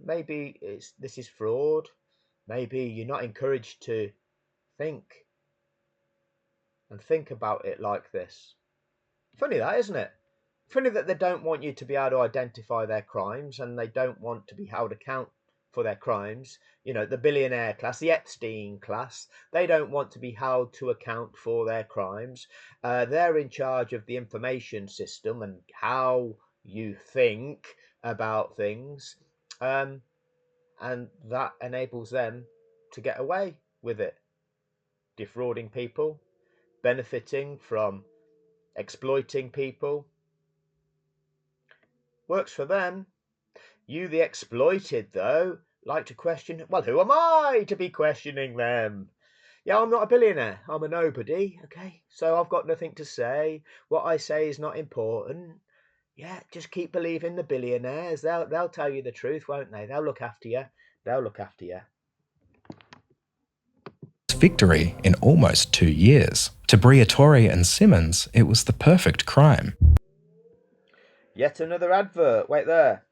maybe this is fraud. Maybe you're not encouraged to think about it like this. Funny that, isn't it? Funny that they don't want you to be able to identify their crimes and they don't want to be held account for their crimes. You know, the billionaire class, the Epstein class, they don't want to be held to account for their crimes. They're in charge of the information system and how you think about things. And that enables them to get away with it. Defrauding people, benefiting from exploiting people. Works for them. You, the exploited, though, like to question, well, who am I to be questioning them? Yeah, I'm not a billionaire. I'm a nobody, okay? So I've got nothing to say. What I say is not important. Yeah, just keep believing the billionaires. They'll tell you the truth, won't they? They'll look after you. They'll look after you. Victory in almost 2 years. To Briatore and Simmons, it was the perfect crime. Yet another advert. Wait there.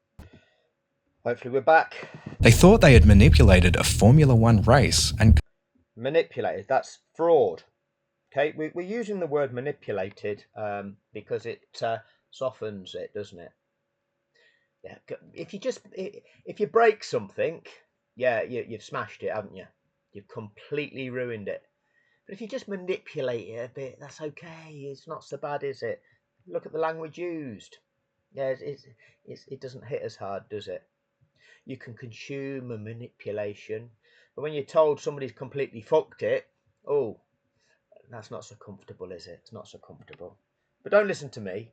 Hopefully we're back. They thought they had manipulated a Formula One race and Manipulated. That's fraud. Okay, we're using the word manipulated because it softens it, doesn't it? Yeah. If you break something, yeah, you've smashed it, haven't you? You've completely ruined it. But if you just manipulate it a bit, that's okay. It's not so bad, is it? Look at the language used. Yeah, it doesn't hit as hard, does it? You can consume a manipulation, but when you're told somebody's completely fucked it, oh, that's not so comfortable, is it? It's not so comfortable. But don't listen to me.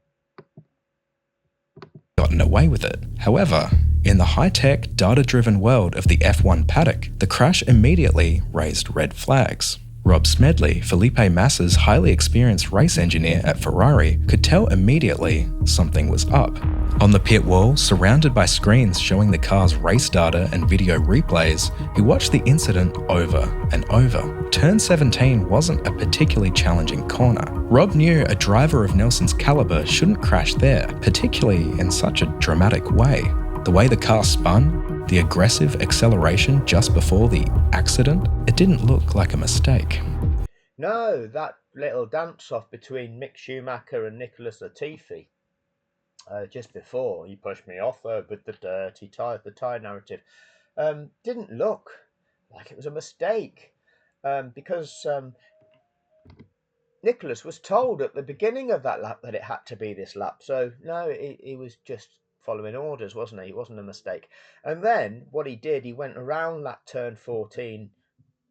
gotten away with it. However, in the high-tech, data-driven world of the F1 paddock, the crash immediately raised red flags. Rob Smedley, Felipe Massa's highly experienced race engineer at Ferrari, could tell immediately something was up. On the pit wall, surrounded by screens showing the car's race data and video replays, he watched the incident over and over. Turn 17 wasn't a particularly challenging corner. Rob knew a driver of Nelson's caliber shouldn't crash there, particularly in such a dramatic way. The way the car spun, the aggressive acceleration just before the accident, it didn't look like a mistake. No, that little dance-off between Mick Schumacher and Nicholas Latifi just before he pushed me off with the dirty tyre, the tyre narrative, didn't look like it was a mistake because Nicholas was told at the beginning of that lap that it had to be this lap. So no, he was just following orders, wasn't he? It wasn't a mistake. And then what he did, he went around that turn 14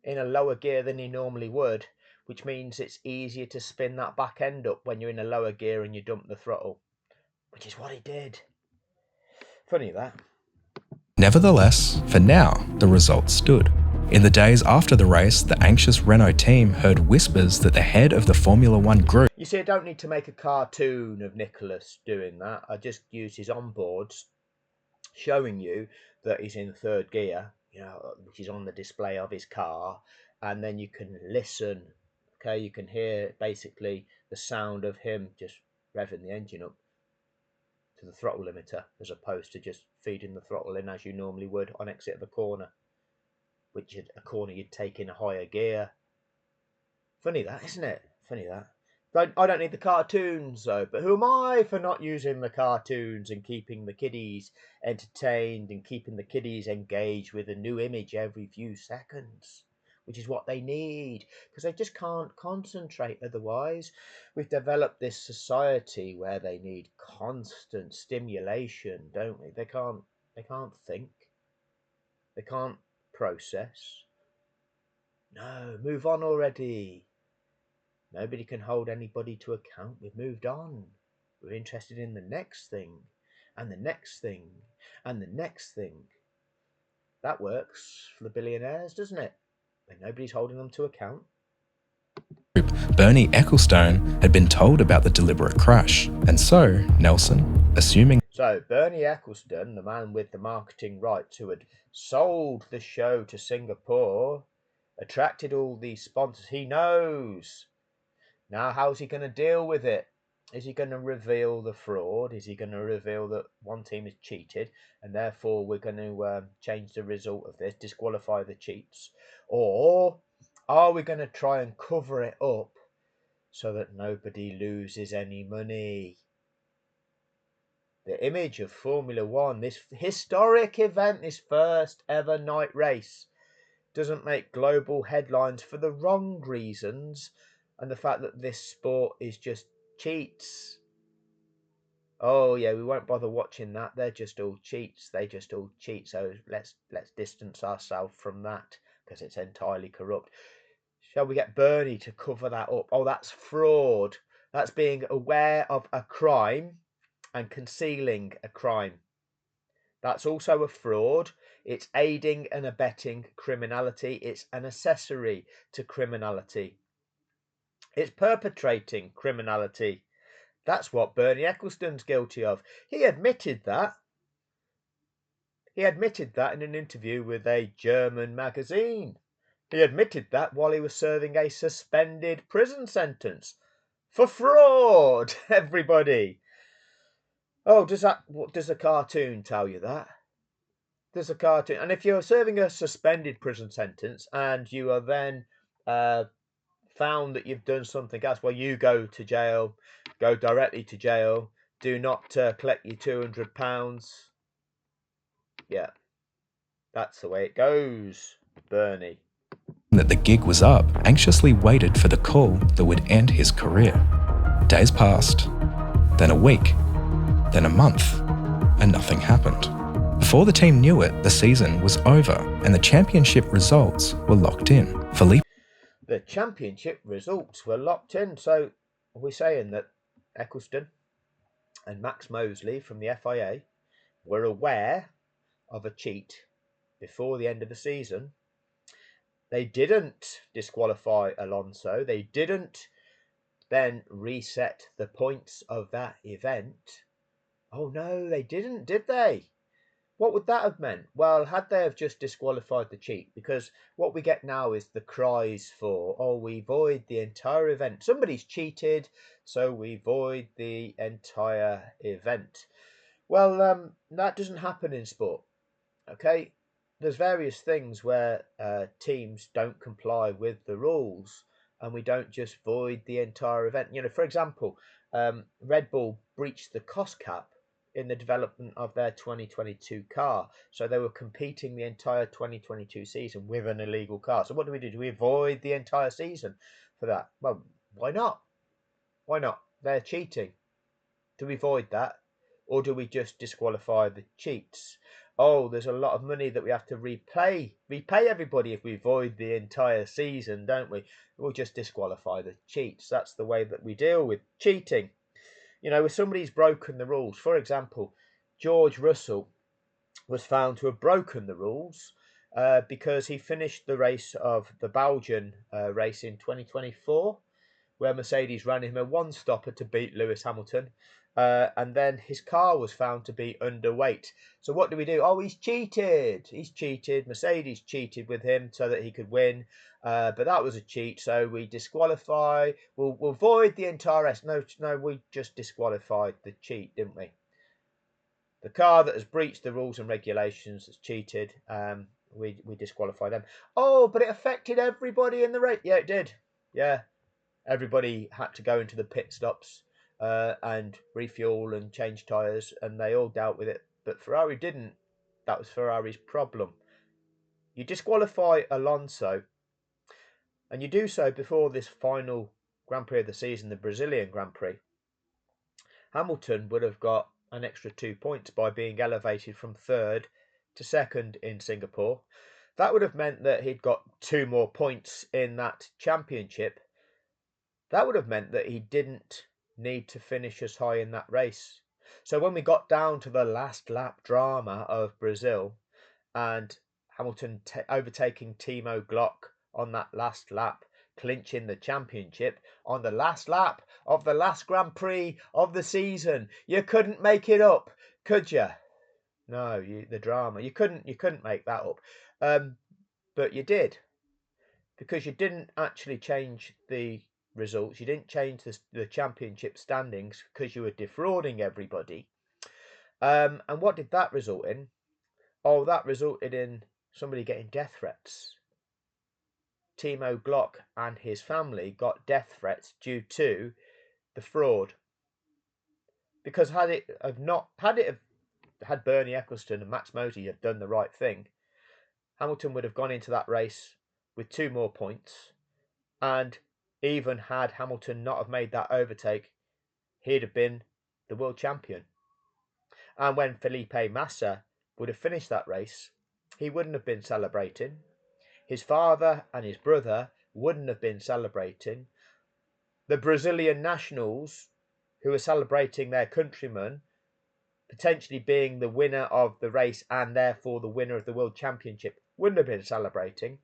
in a lower gear than he normally would, which means it's easier to spin that back end up when you're in a lower gear and you dump the throttle, which is what he did. Funny that. Nevertheless, for now, the result stood. In the days after the race, the anxious Renault team heard whispers that the head of the Formula One group. You see, I don't need to make a cartoon of Nicholas doing that. I just use his onboards showing you that he's in third gear, which is on the display of his car, and then you can listen. Okay, you can hear basically the sound of him just revving the engine up to the throttle limiter, as opposed to just feeding the throttle in as you normally would on exit of a corner, which is a corner you'd take in a higher gear. Funny that, isn't it? Funny that. I don't need the cartoons though, but who am I for not using the cartoons and keeping the kiddies entertained and keeping the kiddies engaged with a new image every few seconds, which is what they need, because they just can't concentrate otherwise. We've developed this society where they need constant stimulation, don't we? They can't think. They can't process. No, move on already. Nobody can hold anybody to account. We've moved on. We're interested in the next thing, and the next thing, and the next thing. That works for the billionaires, doesn't it? When nobody's holding them to account. Bernie Ecclestone had been told about the deliberate crash, and so Nelson, assuming. So Bernie Ecclestone, the man with the marketing rights who had sold the show to Singapore, attracted all these sponsors. He knows. Now, how's he going to deal with it? Is he going to reveal the fraud? Is he going to reveal that one team is cheated and therefore we're going to change the result of this, disqualify the cheats? Or are we going to try and cover it up so that nobody loses any money? The image of Formula One, this historic event, this first ever night race, doesn't make global headlines for the wrong reasons, and the fact that this sport is just cheats. Oh yeah, we won't bother watching that. They're just all cheats. They just all cheat. So let's distance ourselves from that because it's entirely corrupt. Shall we get Bernie to cover that up? Oh, that's fraud. That's being aware of a crime and concealing a crime. That's also a fraud. It's aiding and abetting criminality. It's an accessory to criminality. It's perpetrating criminality. That's what Bernie Ecclestone's guilty of. He admitted that. He admitted that in an interview with a German magazine. He admitted that while he was serving a suspended prison sentence for fraud. Everybody. Oh, does the cartoon tell you that? There's a cartoon, and if you're serving a suspended prison sentence and you are then found that you've done something else, well, you go to jail, go directly to jail. Do not collect your £200. Yeah, that's the way it goes, Bernie. That the gig was up, anxiously waited for the call that would end his career. Days passed, then a week, then a month, and nothing happened. Before the team knew it, the season was over and the championship results were locked in. The championship results were locked in. So are we saying that Ecclestone and Max Mosley from the FIA were aware of a cheat before the end of the season, They didn't disqualify Alonso. They didn't then reset the points of that event. Oh no, they didn't, did they? What would that have meant? Well, had they have just disqualified the cheat, because what we get now is the cries for, oh, we void the entire event. Somebody's cheated, so we void the entire event. Well, that doesn't happen in sport. Okay, there's various things where teams don't comply with the rules, and we don't just void the entire event. For example, Red Bull breached the cost cap in the development of their 2022 car, so they were competing the entire 2022 season with an illegal car. So what do we do? Do we avoid the entire season for that? Well, why not? Why not? They're cheating. Do we void that? Or do we just disqualify the cheats? Oh, there's a lot of money that we have to repay everybody if we void the entire season, don't we? We'll just disqualify the cheats. That's the way that we deal with cheating. If somebody's broken the rules, for example, George Russell was found to have broken the rules because he finished the race of the Belgian race in 2024, where Mercedes ran him a one-stopper to beat Lewis Hamilton. And then his car was found to be underweight. So what do we do? Oh, he's cheated. He's cheated. Mercedes cheated with him so that he could win. But that was a cheat. So we disqualify. We'll void the entire rest. No, we just disqualified the cheat, didn't we? The car that has breached the rules and regulations, has cheated, we disqualify them. Oh, but it affected everybody in the race. Yeah, it did. Yeah. Everybody had to go into the pit stops and refuel and change tyres, and they all dealt with it. But Ferrari didn't. That was Ferrari's problem. You disqualify Alonso, and you do so before this final Grand Prix of the season, the Brazilian Grand Prix. Hamilton would have got an extra 2 points by being elevated from third to second in Singapore. That would have meant that he'd got 2 more points in that championship. That would have meant that he didn't need to finish as high in that race. So when we got down to the last lap drama of Brazil and Hamilton overtaking Timo Glock on that last lap, clinching the championship on the last lap of the last Grand Prix of the season, you couldn't make it up, could you? No, the drama. You couldn't make that up. But you did, because you didn't actually change the results. You didn't change the championship standings because you were defrauding everybody. And what did that result in? Oh, that resulted in somebody getting death threats. Timo Glock and his family got death threats due to the fraud. Because had Bernie Ecclestone and Max Mosley had done the right thing, Hamilton would have gone into that race with 2 more points, and even had Hamilton not have made that overtake, he'd have been the world champion. And when Felipe Massa would have finished that race, he wouldn't have been celebrating. His father and his brother wouldn't have been celebrating. The Brazilian nationals, who were celebrating their countryman potentially being the winner of the race and therefore the winner of the world championship, wouldn't have been celebrating,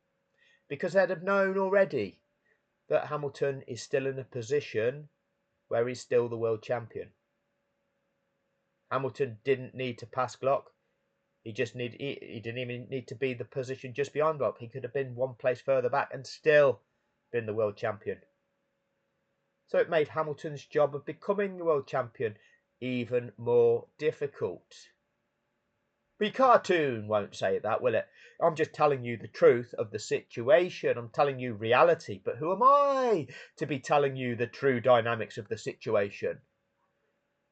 because they'd have known already that Hamilton is still in a position where he's still the world champion. Hamilton didn't need to pass Glock. He didn't even need to be the position just beyond Glock. He could have been one place further back and still been the world champion. So it made Hamilton's job of becoming the world champion even more difficult. But your cartoon won't say that, will it? I'm just telling you the truth of the situation. I'm telling you reality. But who am I to be telling you the true dynamics of the situation?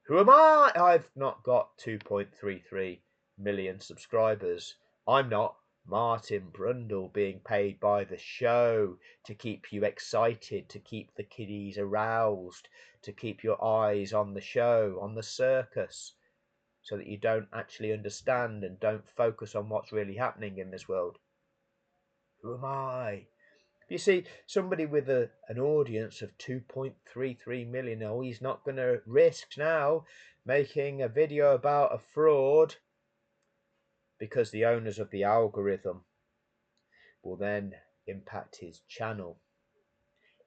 Who am I? I've not got 2.33 million subscribers. I'm not Martin Brundle being paid by the show to keep you excited, to keep the kiddies aroused, to keep your eyes on the show, on the circus, so that you don't actually understand and don't focus on what's really happening in this world. Who am I? You see, somebody with an audience of 2.33 million, oh, he's not going to risk now making a video about a fraud, because the owners of the algorithm will then impact his channel,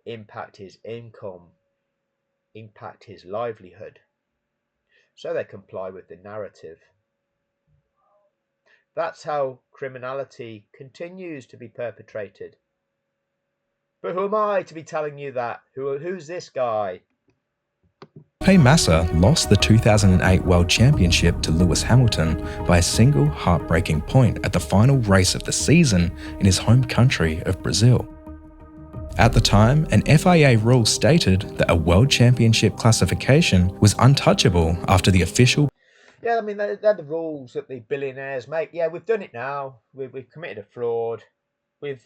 impact his income, impact his livelihood, so they comply with the narrative. That's how criminality continues to be perpetrated. But who am I to be telling you that? Who's this guy? Felipe Massa lost the 2008 World Championship to Lewis Hamilton by a single heartbreaking point at the final race of the season in his home country of Brazil. At the time, an FIA rule stated that a World Championship classification was untouchable after the official. Yeah, I mean, they're the rules that the billionaires make. Yeah, we've done it now. We've committed a fraud. We've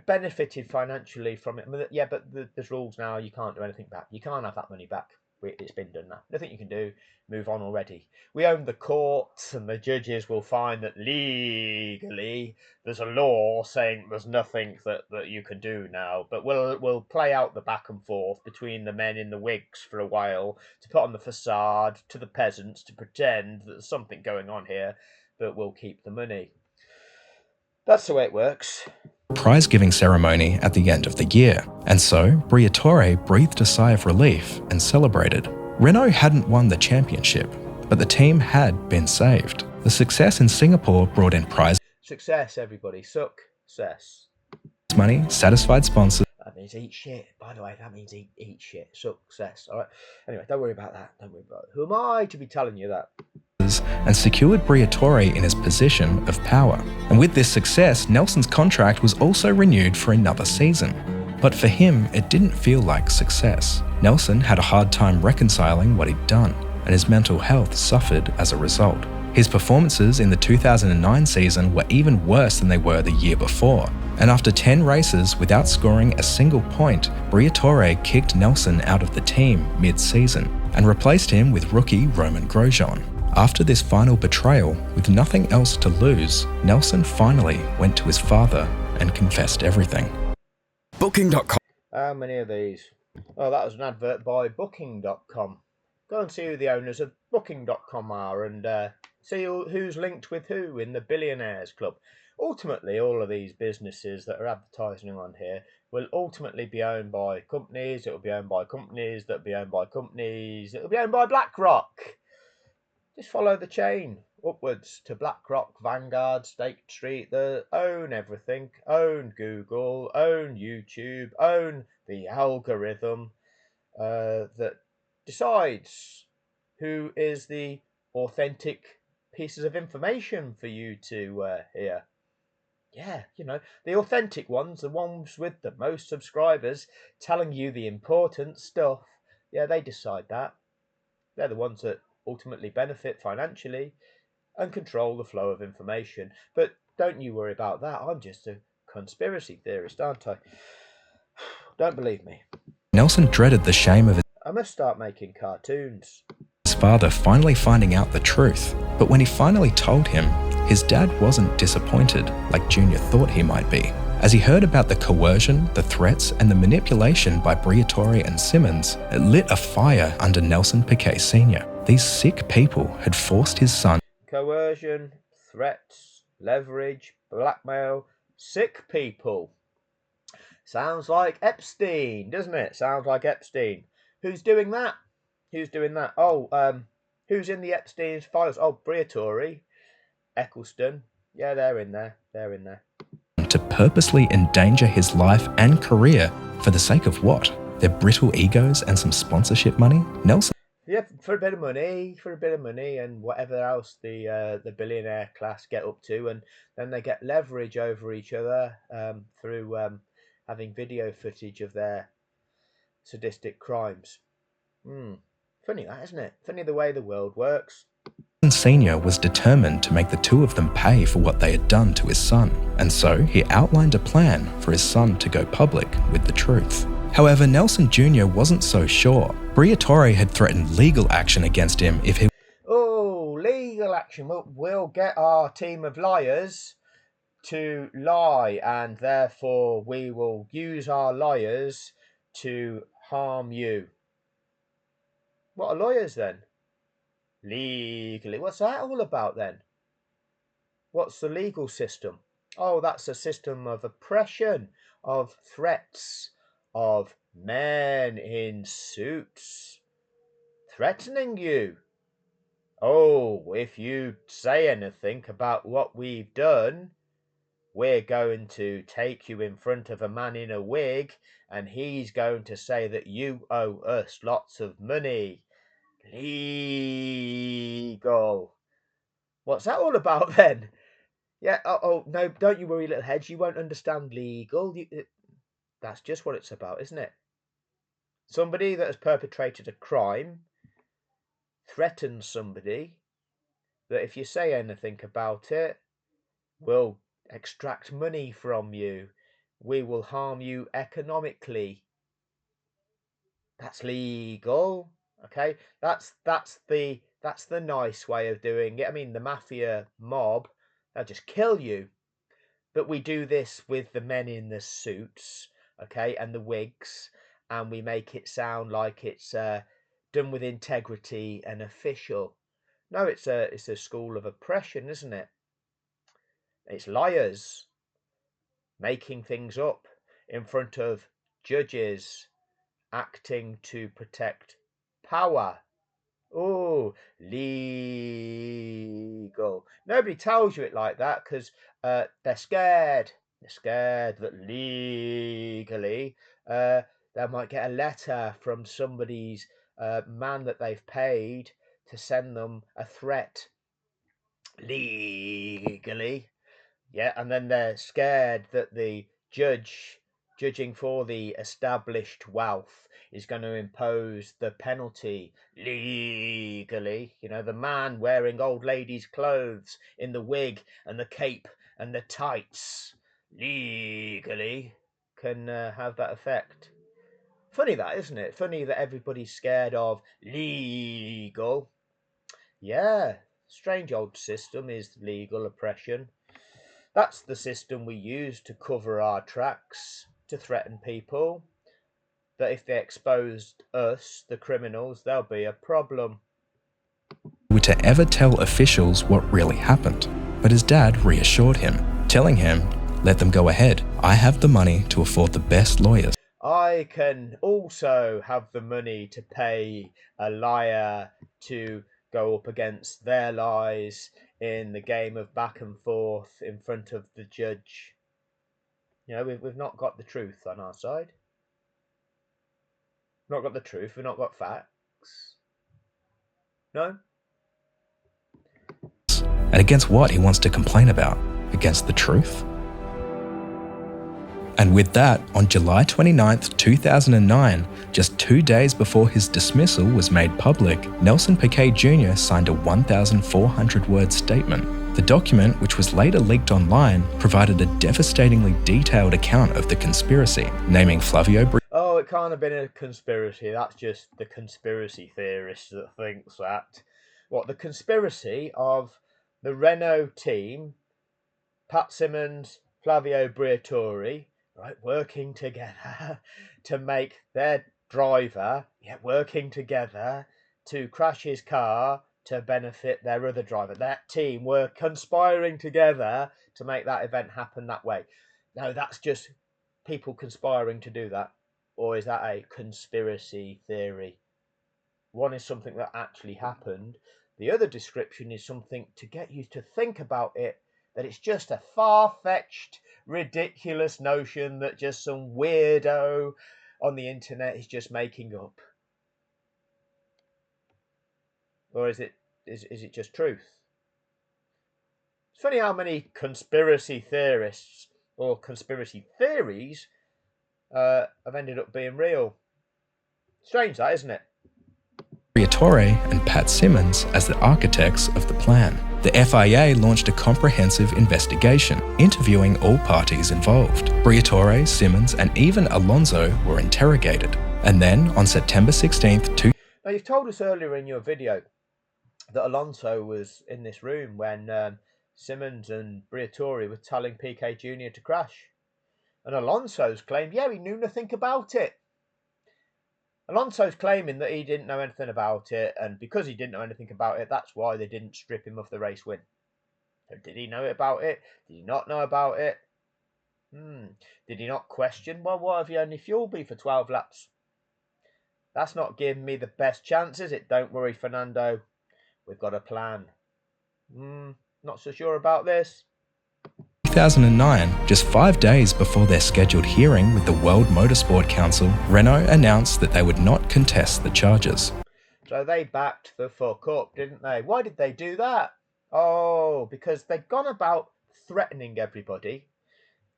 benefited financially from it. I mean, yeah, but there's rules now. You can't do anything back. You can't have that money back. It's been done now. Nothing you can do. Move on already. We own the courts, and the judges will find that legally there's a law saying there's nothing that you can do now. But we'll play out the back and forth between the men in the wigs for a while to put on the facade to the peasants to pretend that there's something going on here, but we'll keep the money. That's the way it works. Prize-giving ceremony at the end of the year, and so Briatore breathed a sigh of relief and celebrated. Renault hadn't won the championship, but the team had been saved. The success in Singapore brought in prize Success, everybody. Success. money, satisfied sponsors, That means eat shit. By the way, that means eat shit. Success. All right. Anyway, don't worry about that. Don't worry about it. Who am I to be telling you that? and secured Briatore in his position of power. And with this success, Nelson's contract was also renewed for another season. But for him, it didn't feel like success. Nelson had a hard time reconciling what he'd done, and his mental health suffered as a result. His performances in the 2009 season were even worse than they were the year before, and after 10 races without scoring a single point, Briatore kicked Nelson out of the team mid-season and replaced him with rookie Romain Grosjean. After this final betrayal, with nothing else to lose, Nelson finally went to his father and confessed everything. Booking.com. How many of these? Oh, that was an advert by Booking.com. Go and see who the owners of Booking.com are and see who's linked with who in the Billionaires Club. Ultimately, all of these businesses that are advertising on here will ultimately be owned by companies. It will be owned by companies that will be owned by companies. It will be owned by BlackRock. Just follow the chain upwards to BlackRock, Vanguard, State Street. They own everything. Own Google, own YouTube, own the algorithm that decides who is the authentic pieces of information for you to hear. Yeah, the authentic ones, the ones with the most subscribers telling you the important stuff. Yeah, they decide that. They're the ones that ultimately benefit financially and control the flow of information. But don't you worry about that. I'm just a conspiracy theorist, aren't I? Don't believe me. Nelson dreaded the shame of I must start making cartoons. his father finally finding out the truth, but when he finally told him, his dad wasn't disappointed like Junior thought he might be. As he heard about the coercion, the threats, and the manipulation by Briatore and Simmons, it lit a fire under Nelson Piquet Sr. These sick people had forced his son. Coercion, threats, leverage, blackmail, sick people. Sounds like Epstein, doesn't it? Sounds like Epstein. Who's doing that? Who's doing that? Oh, who's in the Epstein's files? Oh, Briatore, Eccleston. Yeah, they're in there. They're in there. To purposely endanger his life and career for the sake of what? Their brittle egos and some sponsorship money? Nelson Yeah, for a bit of money, and whatever else the billionaire class get up to, and then they get leverage over each other through having video footage of their sadistic crimes. Funny that, isn't it? Funny the way the world works. Sr. was determined to make the two of them pay for what they had done to his son, and so he outlined a plan for his son to go public with the truth. However, Nelson Jr. wasn't so sure. Briatore had threatened legal action against him if he Oh, legal action. We'll get our team of liars to lie, and therefore we will use our liars to harm you. What are lawyers then? Legally. What's that all about then? What's the legal system? Oh, that's a system of oppression, of threats, of men in suits threatening you. Oh, if you say anything about what we've done, we're going to take you in front of a man in a wig, and he's going to say that you owe us lots of money. Legal. What's that all about then? Yeah, oh no, don't you worry, little heads, you won't understand legal. That's just what it's about, isn't it? Somebody that has perpetrated a crime threatens somebody that if you say anything about it, will extract money from you. We will harm you economically. That's legal. Okay? That's the nice way of doing it. I mean, the mafia mob, they'll just kill you. But we do this with the men in the suits, okay, and the wigs, and we make it sound like it's done with integrity and official. No, it's a school of oppression, isn't it? It's liars making things up in front of judges, acting to protect power. Oh, legal. Nobody tells you it like that because they're scared. They're scared that legally they might get a letter from somebody's man that they've paid to send them a threat legally. Yeah, and then they're scared that the judge, judging for the established wealth, is going to impose the penalty legally. You know, the man wearing old lady's clothes in the wig and the cape and the tights legally can have that effect. Funny that, isn't it? Funny that everybody's scared of legal. Yeah, strange old system is legal oppression. That's the system we use to cover our tracks, to threaten people. That if they exposed us, the criminals, there'll be a problem. Were to ever tell officials what really happened. But his dad reassured him, telling him, "Let them go ahead. I have the money to afford the best lawyers." I can also have the money to pay a liar to go up against their lies in the game of back and forth in front of the judge. You know, we've not got the truth on our side. Not got the truth. We've not got facts. No? And against what he wants to complain about? Against the truth? And with that, on July 29th, 2009, just 2 days before his dismissal was made public, Nelson Piquet Jr. signed a 1,400-word statement. The document, which was later leaked online, provided a devastatingly detailed account of the conspiracy, naming Flavio Oh, it can't have been a conspiracy. That's just the conspiracy theorist that thinks that. What, the conspiracy of the Renault team, Pat Simmons, Flavio Briatore, right, working together to make their driver, working together to crash his car to benefit their other driver. That team were conspiring together to make that event happen that way. No, that's just people conspiring to do that. Or is that a conspiracy theory? One is something that actually happened. The other description is something to get you to think about it, that it's just a far-fetched, ridiculous notion that just some weirdo on the internet is just making up. Or is it just truth? It's funny how many conspiracy theorists or conspiracy theories have ended up being real. Strange that, isn't it? Briatore and Pat Simmons as the architects of the plan. The FIA launched a comprehensive investigation, interviewing all parties involved. Briatore, Simmons, and even Alonso were interrogated. And then, on September 16th, Now, you've told us earlier in your video that Alonso was in this room when Simmons and Briatore were telling Piquet Jr. to crash. And Alonso's claimed, he knew nothing about it. Alonso's claiming that he didn't know anything about it, and because he didn't know anything about it, that's why they didn't strip him of the race win. Did he know about it? Did he not know about it? Did he not question? Well, why have you only fueled me for 12 laps? That's not giving me the best chance, is it? Don't worry, Fernando. We've got a plan. Not so sure about this. 2009, just 5 days before their scheduled hearing with the World Motorsport Council, Renault announced that they would not contest the charges. So they backed the fuck up, didn't they? Why did they do that? Oh, because they'd gone about threatening everybody.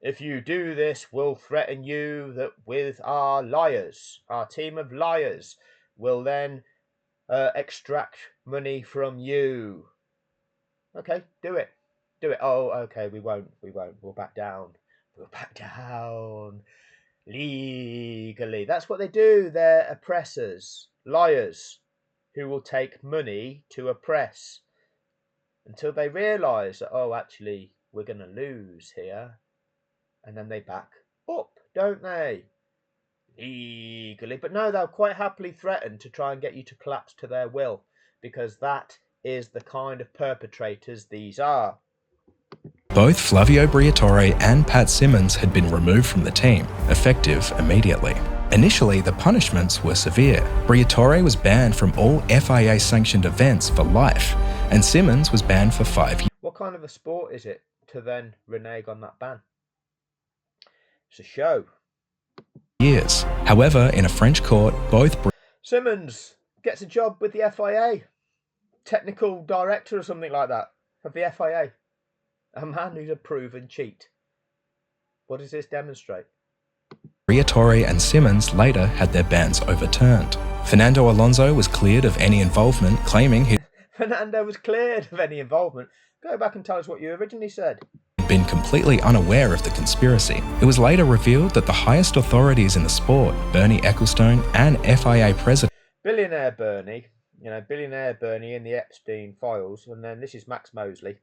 If you do this, we'll threaten you that with our liars, our team of liars, will then extract money from you. Okay, do it. Do it. Oh, okay, we won't. We'll back down. We'll back down. Legally. That's what they do. They're oppressors, liars, who will take money to oppress until they realise that, oh, actually, we're going to lose here. And then they back up, don't they? Legally. But no, they'll quite happily threaten to try and get you to collapse to their will, because that is the kind of perpetrators these are. Both Flavio Briatore and Pat Simmons had been removed from the team, effective immediately. Initially, the punishments were severe. Briatore was banned from all FIA-sanctioned events for life, and Simmons was banned for 5 years. What kind of a sport is it to then renege on that ban? It's a show. However, in a French court, both Simmons gets a job with the FIA, technical director or something like that of the FIA. A man who's a proven cheat. What does this demonstrate? Briatore and Simmons later had their bans overturned. Fernando Alonso was cleared of any involvement, claiming he'd Fernando was cleared of any involvement. Go back and tell us what you originally said. been completely unaware of the conspiracy. It was later revealed that the highest authorities in the sport, Bernie Ecclestone and FIA president Billionaire Bernie in the Epstein files, and then this is Max Mosley.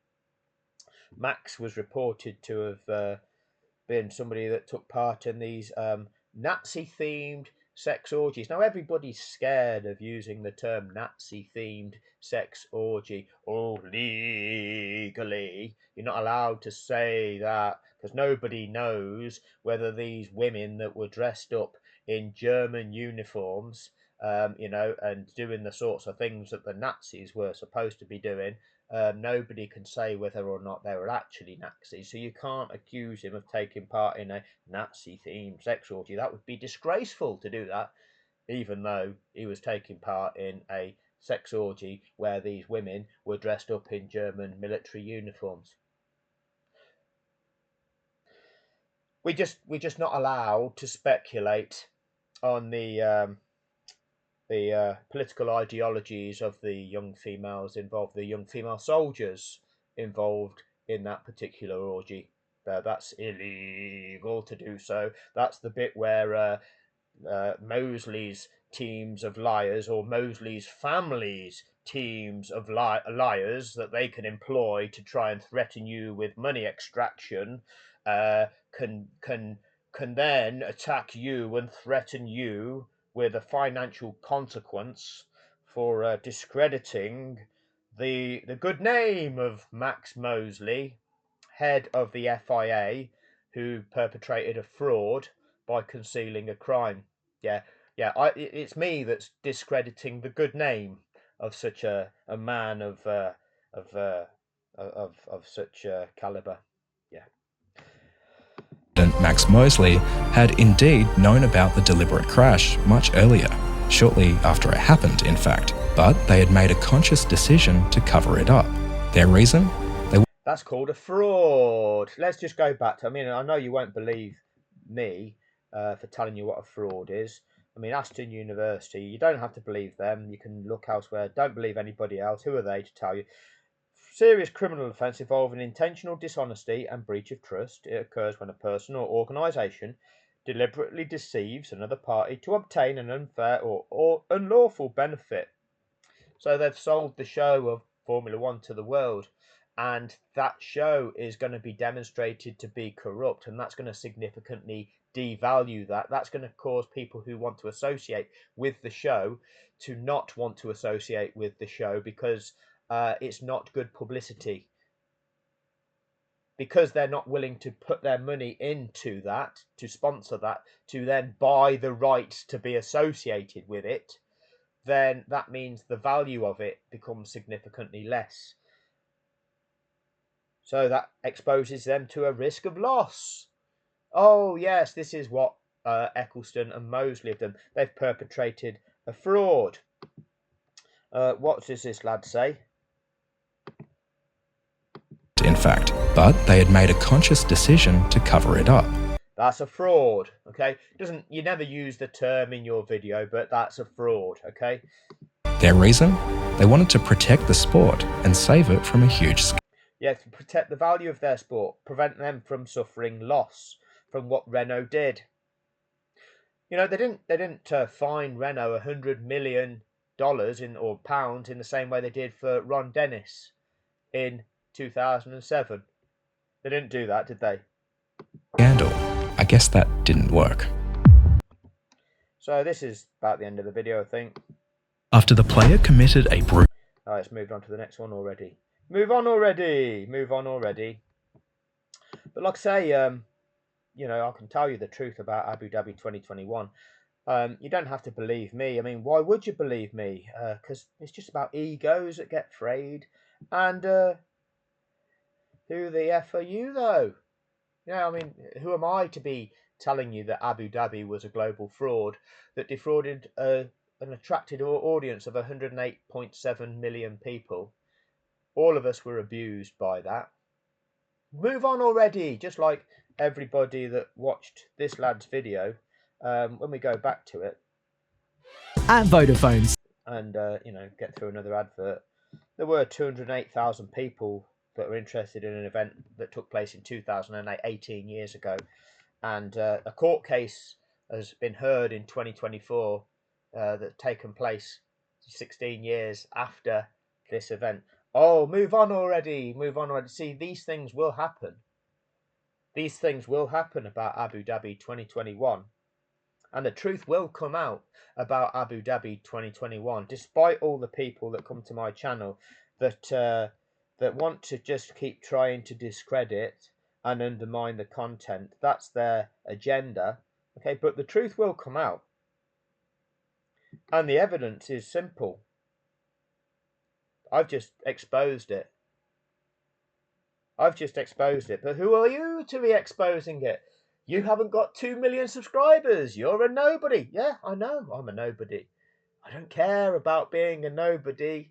Max was reported to have been somebody that took part in these Nazi-themed sex orgies. Now, everybody's scared of using the term Nazi-themed sex orgy. Oh, legally, you're not allowed to say that, because nobody knows whether these women that were dressed up in German uniforms, and doing the sorts of things that the Nazis were supposed to be doing, nobody can say whether or not they were actually Nazis, so you can't accuse him of taking part in a Nazi-themed sex orgy. That would be disgraceful to do that, even though he was taking part in a sex orgy where these women were dressed up in German military uniforms. We're just not allowed to speculate on the political ideologies of the young females involved, the young female soldiers involved in that particular orgy. That's illegal to do so. That's the bit where Mosley's teams of liars, or Mosley's family's teams of liars that they can employ to try and threaten you with money extraction, can then attack you and threaten you with a financial consequence for discrediting the good name of Max Mosley, head of the FIA, who perpetrated a fraud by concealing a crime. It's me that's discrediting the good name of such a man of such caliber. Yeah. Max Mosley had indeed known about the deliberate crash much earlier, shortly after it happened, in fact, but they had made a conscious decision to cover it up. Their reason? That's called a fraud. Let's just go back to, I know you won't believe me for telling you what a fraud is. Aston University, you don't have to believe them. You can look elsewhere. Don't believe anybody else. Who are they to tell you? Serious criminal offence involving intentional dishonesty and breach of trust. It occurs when a person or organisation deliberately deceives another party to obtain an unfair or unlawful benefit. So they've sold the show of Formula One to the world, and that show is going to be demonstrated to be corrupt, and that's going to significantly devalue that. That's going to cause people who want to associate with the show to not want to associate with the show, because it's not good publicity. because they're not willing to put their money into that, to sponsor that, to then buy the right to be associated with it, then that means the value of it becomes significantly less. So that exposes them to a risk of loss. Oh, yes, this is what Eccleston and Mosley have done. They've perpetrated a fraud. What does this lad say? In fact, but they had made a conscious decision to cover it up. That's a fraud, okay? You never use the term in your video, but that's a fraud, okay? Their reason? They wanted to protect the sport and save it from a huge scandal. Yeah, to protect the value of their sport, prevent them from suffering loss from what Renault did. You know, they didn't fine Renault $100 million or pounds in the same way they did for Ron Dennis in 2007. They didn't do that, did they? I guess that didn't work. So this is about the end of the video, I think. After the player committed a brutal... Oh, it's moved on to the next one already. Move on already. But like I say, I can tell you the truth about Abu Dhabi 2021. You don't have to believe me. I mean, why would you believe me? Because it's just about egos that get frayed. And who the F are you, though? I mean, who am I to be telling you that Abu Dhabi was a global fraud that defrauded an attracted audience of 108.7 million people? All of us were abused by that. Move on already, just like everybody that watched this lad's video. When we go back to it, at Vodafone, and get through another advert, there were 208,000 people that were interested in an event that took place in 2008, 18 years ago, and a court case has been heard in 2024 that's taken place 16 years after this event. Oh, move on already. See, these things will happen. These things will happen about Abu Dhabi 2021. And the truth will come out about Abu Dhabi 2021, despite all the people that come to my channel that want to just keep trying to discredit and undermine the content. That's their agenda. Okay, but the truth will come out. And the evidence is simple. I've just exposed it. But who are you to be exposing it? You haven't got 2 million subscribers. You're a nobody. Yeah, I know. I'm a nobody. I don't care about being a nobody.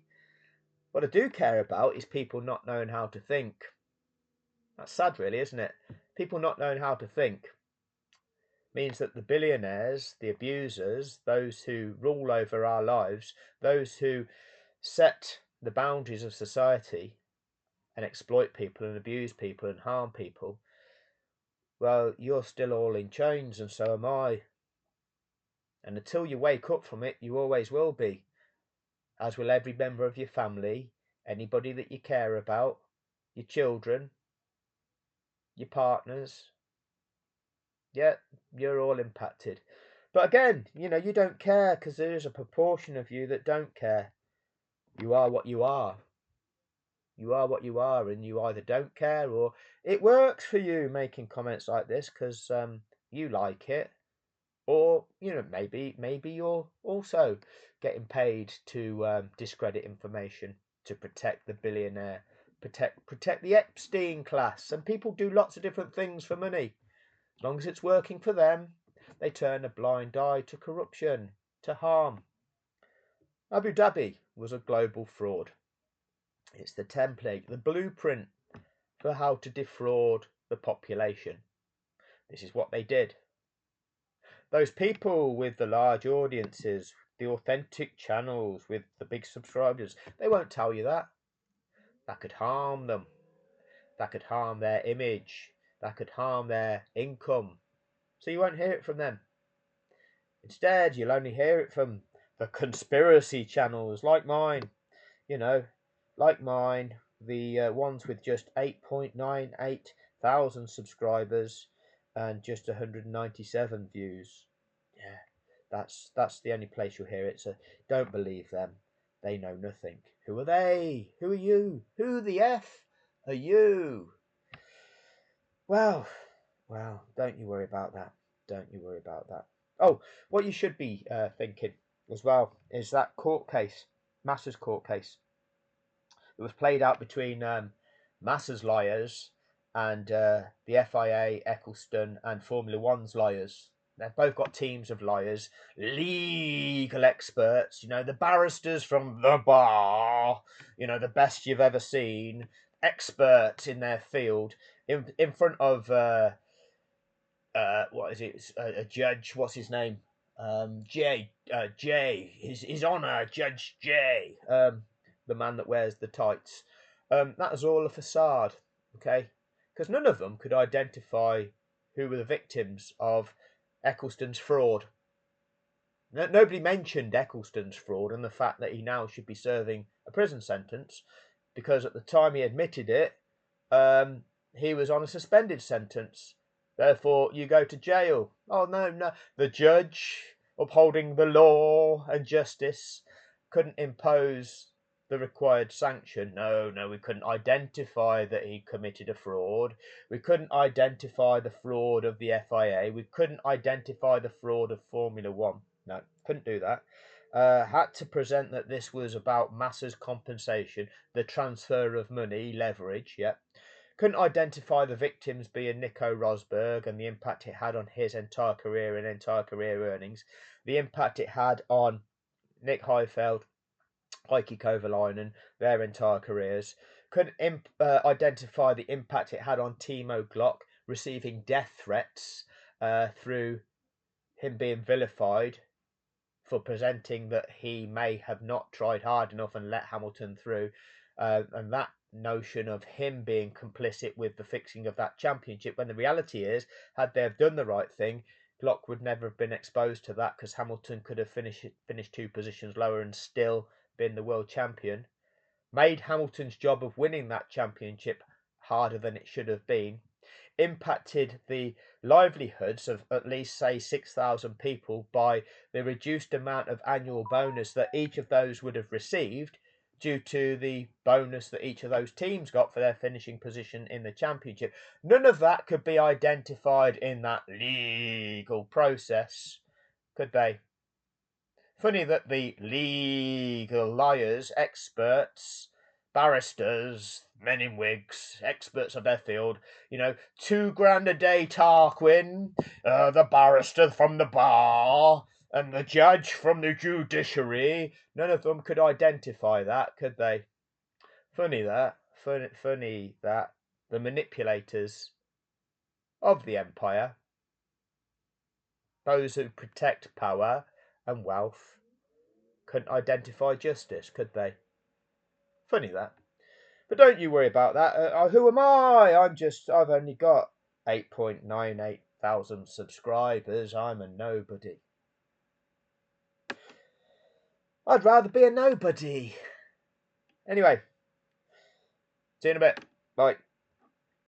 What I do care about is people not knowing how to think. That's sad, really, isn't it? People not knowing how to think means that the billionaires, the abusers, those who rule over our lives, those who set the boundaries of society and exploit people and abuse people and harm people, well, you're still all in chains, and so am I. And until you wake up from it, you always will be. As will every member of your family, anybody that you care about, your children, your partners. Yeah, you're all impacted. But again, you don't care because there is a proportion of you that don't care. You are what you are. You are what you are, and you either don't care or it works for you making comments like this because you like it. Or maybe you're also getting paid to discredit information to protect the billionaire, protect the Epstein class. And people do lots of different things for money. As long as it's working for them, they turn a blind eye to corruption, to harm. Abu Dhabi was a global fraud. It's the template, the blueprint for how to defraud the population. This is what they did. Those people with the large audiences, the authentic channels with the big subscribers, they won't tell you that. That could harm them. That could harm their image. That could harm their income. So you won't hear it from them. Instead, you'll only hear it from the conspiracy channels like mine. The ones with just 8.98 thousand subscribers and just 197 views. Yeah, that's the only place you'll hear it. So don't believe them. They know nothing. Who are they? Who are you? Who the F are you? Well, don't you worry about that. Don't you worry about that. Oh, what you should be thinking as well is that court case, Massa's court case. It was played out between Massa's lawyers and the FIA, Eccleston, and Formula One's lawyers. They've both got teams of lawyers, legal experts, the barristers from the bar, the best you've ever seen, experts in their field, in front of what is it? A judge. What's his name? Jay. His Honour Judge Jay. The man that wears the tights. That was all a facade. Okay, because none of them could identify who were the victims of Eccleston's fraud. Nobody mentioned Eccleston's fraud and the fact that he now should be serving a prison sentence, because at the time he admitted it, he was on a suspended sentence. Therefore, you go to jail. Oh, no, no. The judge, upholding the law and justice, couldn't impose the required sanction. No, no, we couldn't identify that he committed a fraud. We couldn't identify the fraud of the FIA. We couldn't identify the fraud of Formula One. No, couldn't do that. Had to present that this was about Massa's compensation, the transfer of money, leverage, yeah. Couldn't identify the victims being Nico Rosberg and the impact it had on his entire career and entire career earnings, the impact it had on Nick Heidfeld, Heikki Kovalainen, their entire careers. Couldn't identify the impact it had on Timo Glock receiving death threats through him being vilified for presenting that he may have not tried hard enough and let Hamilton through, and that notion of him being complicit with the fixing of that championship, when the reality is, had they have done the right thing, Glock would never have been exposed to that, because Hamilton could have finished 2 positions lower and still been the world champion. Made Hamilton's job of winning that championship harder than it should have been. Impacted the livelihoods of at least, say, 6,000 people by the reduced amount of annual bonus that each of those would have received, due to the bonus that each of those teams got for their finishing position in the championship. None of that could be identified in that legal process, could they? Funny that the legal lawyers, experts, barristers, men in wigs, experts of their field, £2 a day Tarquin, the barrister from the bar, and the judge from the judiciary, none of them could identify that, could they? Funny that the manipulators of the empire, those who protect power and wealth, couldn't identify justice, could they? Funny that. But don't you worry about that. Who am I? I've only got 8.98 thousand subscribers. I'm a nobody. I'd rather be a nobody. Anyway, see you in a bit. Bye.